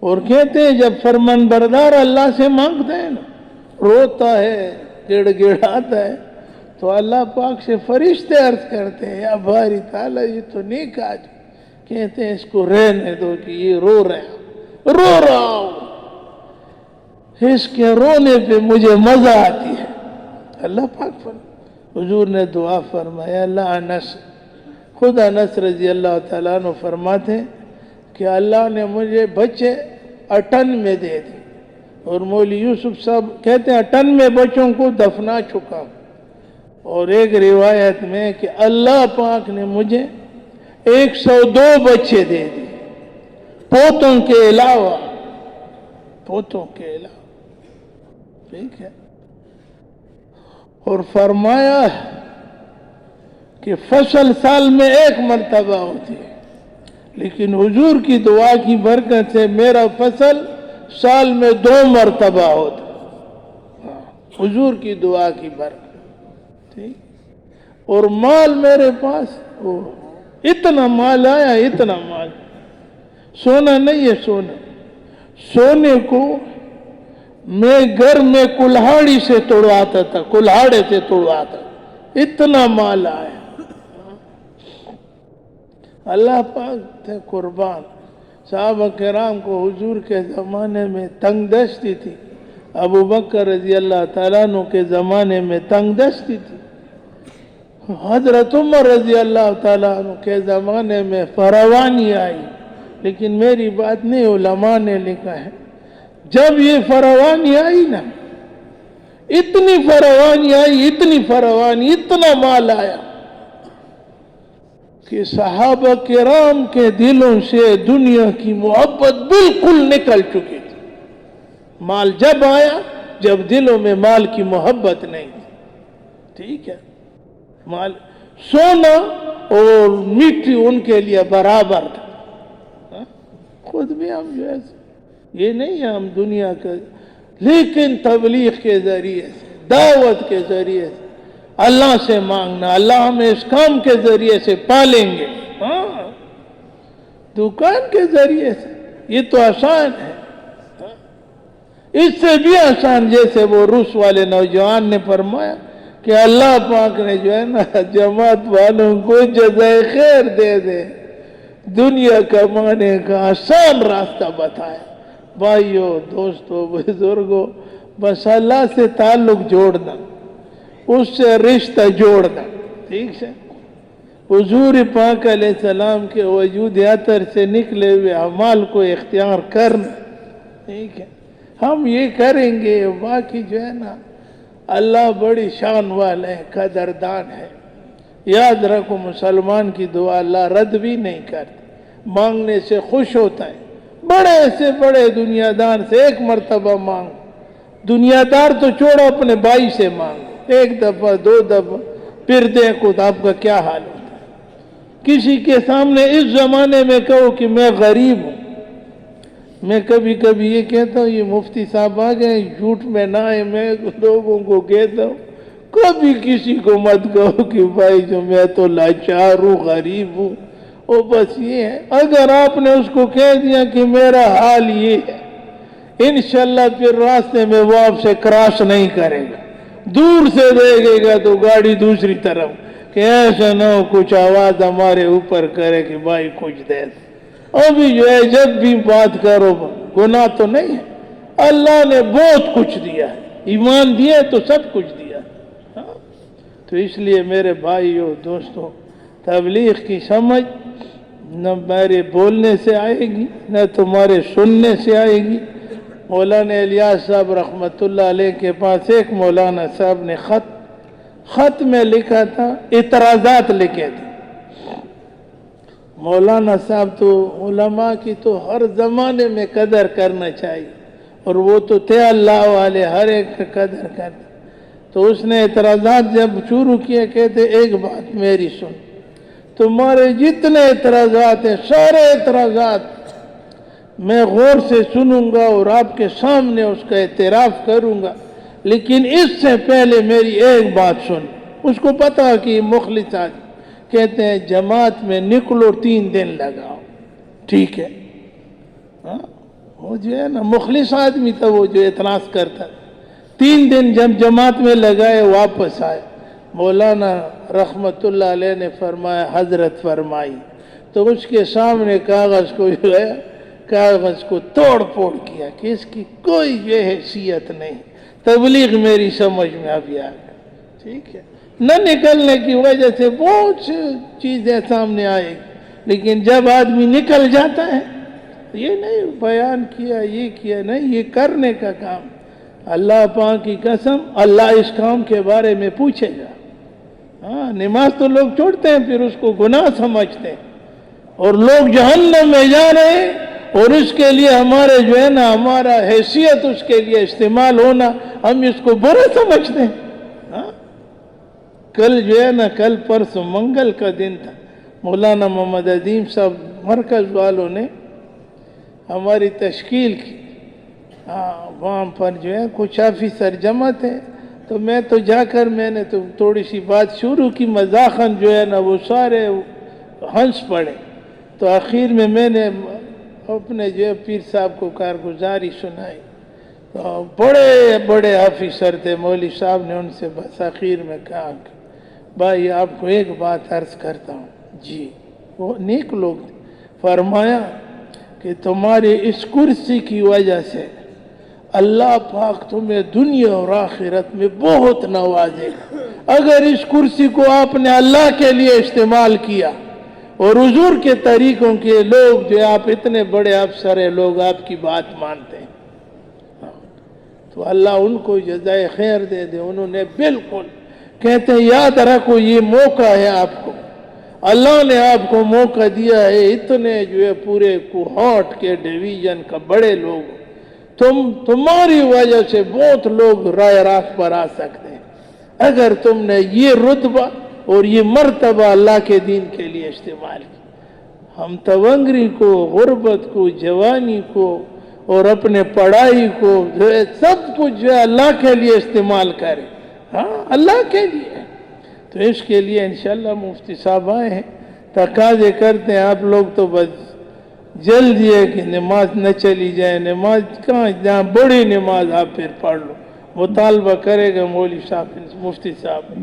اور کہتے ہیں جب فرمان بردار اللہ سے مانگتا ہے نا، روتا ہے، گڑ گڑاتا ہے، تو اللہ پاک سے فرشتے عرض کرتے ہیں یا باری تعالیٰ یہ تو نیک آدمی، کہتے ہیں اس کو رہنے دو کہ یہ رو رہا ہوں. اس کے رونے پہ مجھے مزہ آتی ہے. اللہ پاک فرمائے. حضور نے دعا فرمایا اللہ انس. خود انس رضی اللہ تعالیٰ عنہ فرماتے کہ اللہ نے مجھے بچے 98 دے دی. اور مولوی یوسف صاحب کہتے ہیں 98 بچوں کو دفنا چکا ہوں. اور ایک روایت میں کہ اللہ پاک نے مجھے 102 بچے دے دی پوتوں کے علاوہ. پوتوں کے علاوہ. ٹھیک ہے. اور فرمایا کہ فصل سال میں 1 مرتبہ ہوتی ہے لیکن حضور کی دعا کی برکت سے میرا فصل سال میں 2 مرتبہ ہوتا. حضور کی دعا کی برکت. ٹھیک. اور مال میرے پاس اتنا مال آیا, اتنا مال. سونا نہیں ہے, سونا. سونے کو میں گھر میں کلہاڑی سے توڑواتا تھا, کلہاڑے سے توڑواتا. اتنا مال آیا. اللہ پاک تھے قربان. صحابہ کرام کو حضور کے زمانے میں تنگ دستی تھی. ابو بکر رضی اللہ تعالیٰ عنہ کے زمانے میں تنگ دستی تھی. حضرت عمر رضی اللہ تعالیٰ عنہ کے زمانے میں فراوانی آئی. لیکن میری بات نہیں, علماء نے لکھا ہے جب یہ فراوانی آئی نا, اتنی فراوانی آئی, اتنی فراوانی, اتنا مال آیا کہ صحابہ کرام کے دلوں سے دنیا کی محبت بالکل نکل چکی تھی. مال جب آیا جب دلوں میں مال کی محبت نہیں تھی. ٹھیک ہے. مال, سونا اور مٹی ان کے لیے برابر تھا. خود بھی ہم جو ہے یہ نہیں ہے ہم دنیا کا, لیکن تبلیغ کے ذریعے سے, دعوت کے ذریعے سے اللہ سے مانگنا, اللہ ہمیں اس کام کے ذریعے سے پالیں گے. ہاں, دکان کے ذریعے سے یہ تو آسان ہے. اس سے بھی آسان جیسے وہ روس والے نوجوان نے فرمایا کہ اللہ پاک نے جو ہے نا جماعت والوں کو جزائے خیر دے دے, دنیا کمانے کا آسان راستہ بتایا. بھائیوں, دوستوں, بزرگوں, بس اللہ سے تعلق جوڑنا, اس سے رشتہ جوڑنا. ٹھیک ہے. حضور پاک علیہ السلام کے وجود عطر سے نکلے ہوئے اعمال کو اختیار کرنا. ٹھیک ہے. ہم یہ کریں گے. باقی جو ہے نا اللہ بڑی شان والا ہے, قدردان ہے. یاد رکھو مسلمان کی دعا اللہ رد بھی نہیں کرتا, مانگنے سے خوش ہوتا ہے. بڑے سے بڑے دنیا دار سے 1 مرتبہ مانگو. دنیا دار تو چھوڑو, اپنے بھائی سے مانگو 1 دفعہ 2 دفعہ, پھر دیکھو تو آپ کا کیا حال ہوتا ہے. کسی کے سامنے اس زمانے میں کہو کہ میں غریب ہوں. میں کبھی کبھی یہ کہتا ہوں, یہ مفتی صاحب آ گئے, جھوٹ میں نہ آئے, میں لوگوں کو کہتا ہوں کبھی کسی کو مت کہو کہ بھائی جو میں تو لاچار ہوں, غریب ہوں. وہ بس یہ ہے, اگر آپ نے اس کو کہہ دیا کہ میرا حال یہ ہے, انشاءاللہ پھر راستے میں وہ آپ سے کراس نہیں کرے گا. دور سے دیکھے گا تو گاڑی دوسری طرف, کہ ایسا نہ ہو کچھ آواز ہمارے اوپر کرے کہ بھائی کچھ دے. ابھی جو ہے جب بھی بات کرو, گناہ تو نہیں ہے, اللہ نے بہت کچھ دیا ہے, ایمان دیا تو سب کچھ دیا. تو اس لیے میرے بھائیوں, دوستوں, تبلیغ کی سمجھ نہ میرے بولنے سے آئے گی نہ تمہارے سننے سے آئے گی. مولانا الیاس صاحب رحمت اللہ علیہ کے پاس ایک مولانا صاحب نے خط میں لکھا تھا, اعتراضات لکھے تھے. مولانا صاحب تو علماء کی تو ہر زمانے میں قدر کرنا چاہیے, اور وہ تو تھے اللہ والے, ہر ایک کا قدر کرتے. تو اس نے اعتراضات جب شروع کیے, کہتے ایک بات میری سن, تمہارے جتنے اعتراضات ہیں سارے اعتراضات میں غور سے سنوں گا اور آپ کے سامنے اس کا اعتراف کروں گا, لیکن اس سے پہلے میری ایک بات سن. اس کو پتا کہ یہ مخلص آدمی, کہتے ہیں جماعت میں نکلو 3 دن لگاؤ. ٹھیک ہے. وہ جو ہے نا مخلص آدمی تھا, وہ جو اعتراض کرتا, 3 دن جب جماعت میں لگائے واپس آئے. مولانا رحمت اللہ علیہ نے فرمایا حضرت فرمائی, تو اس کے سامنے کاغذ کو جو ہے کاغذ کو توڑ پھوڑ کیا کہ اس کی کوئی یہ حیثیت نہیں. تبلیغ میری سمجھ میں ابھی آ گیا. ٹھیک ہے, نہ نکلنے کی وجہ سے بہت سی چیزیں سامنے آئے گی, لیکن جب آدمی نکل جاتا ہے یہ نہیں بیان کیا, یہ کیا نہیں, یہ کرنے کا کام. اللہ پاک کی قسم, اللہ اس کام کے بارے میں پوچھے گا. ہاں, نماز تو لوگ چھوڑتے ہیں پھر اس کو گناہ سمجھتے ہیں, اور لوگ جہنم میں جا رہے ہیں, اور اس کے لیے ہمارے جو ہے نا ہمارا حیثیت اس کے لیے استعمال ہونا, ہم اس کو برا سمجھتے ہیں. ہاں, کل جو ہے نا, کل پرسوں منگل کا دن تھا, مولانا محمد عظیم صاحب مرکز والوں نے ہماری تشکیل کی. ہاں, وہاں پر جو ہے کچھ آفیسر جمع تھے, تو میں تو جا کر میں نے تو تھوڑی سی بات شروع کی مذاقاً, جو ہے نا وہ سارے ہنس پڑے. تو آخر میں نے اپنے جو ہے پیر صاحب کو کارگزاری سنائی. تو بڑے بڑے آفیسر تھے, مولوی صاحب نے ان سے بس آخر میں کہا کہ بھائی آپ کو ایک بات عرض کرتا ہوں. جی, وہ نیک لوگ تھے. فرمایا کہ تمہاری اس کرسی کی وجہ سے اللہ پاک تمہیں دنیا اور آخرت میں بہت نوازے گا. اگر اس کرسی کو آپ نے اللہ کے لیے استعمال کیا, اور حضور کے طریقوں کے لوگ جو آپ اتنے بڑے افسر ہیں, لوگ آپ کی بات مانتے ہیں, تو اللہ ان کو جزائے خیر دے دے. انہوں نے بالکل کہتے ہیں یاد رکھو یہ موقع ہے آپ کو, اللہ نے آپ کو موقع دیا ہے. اتنے جو ہے پورے کوہاٹ کے ڈویژن کا بڑے لوگ, تمہاری وجہ سے بہت لوگ رائے راست پر آ سکتے ہیں اگر تم نے یہ رتبہ اور یہ مرتبہ اللہ کے دین کے لیے استعمال کیا. ہم تونگری کو, غربت کو, جوانی کو اور اپنے پڑھائی کو جو ہے سب کچھ جو ہے اللہ کے لیے استعمال کریں. ہاں, اللہ کے لیے. تو اس کے لیے انشاءاللہ مفتی صاحب آئے ہیں, تقاضے کرتے ہیں آپ لوگ تو بس جلدی ہے کہ نماز نہ چلی جائے. نماز کہاں, جہاں بڑی نماز آپ پھر پڑھ لو. مطالبہ کرے گا مولوی صاحب, مفتی صاحب.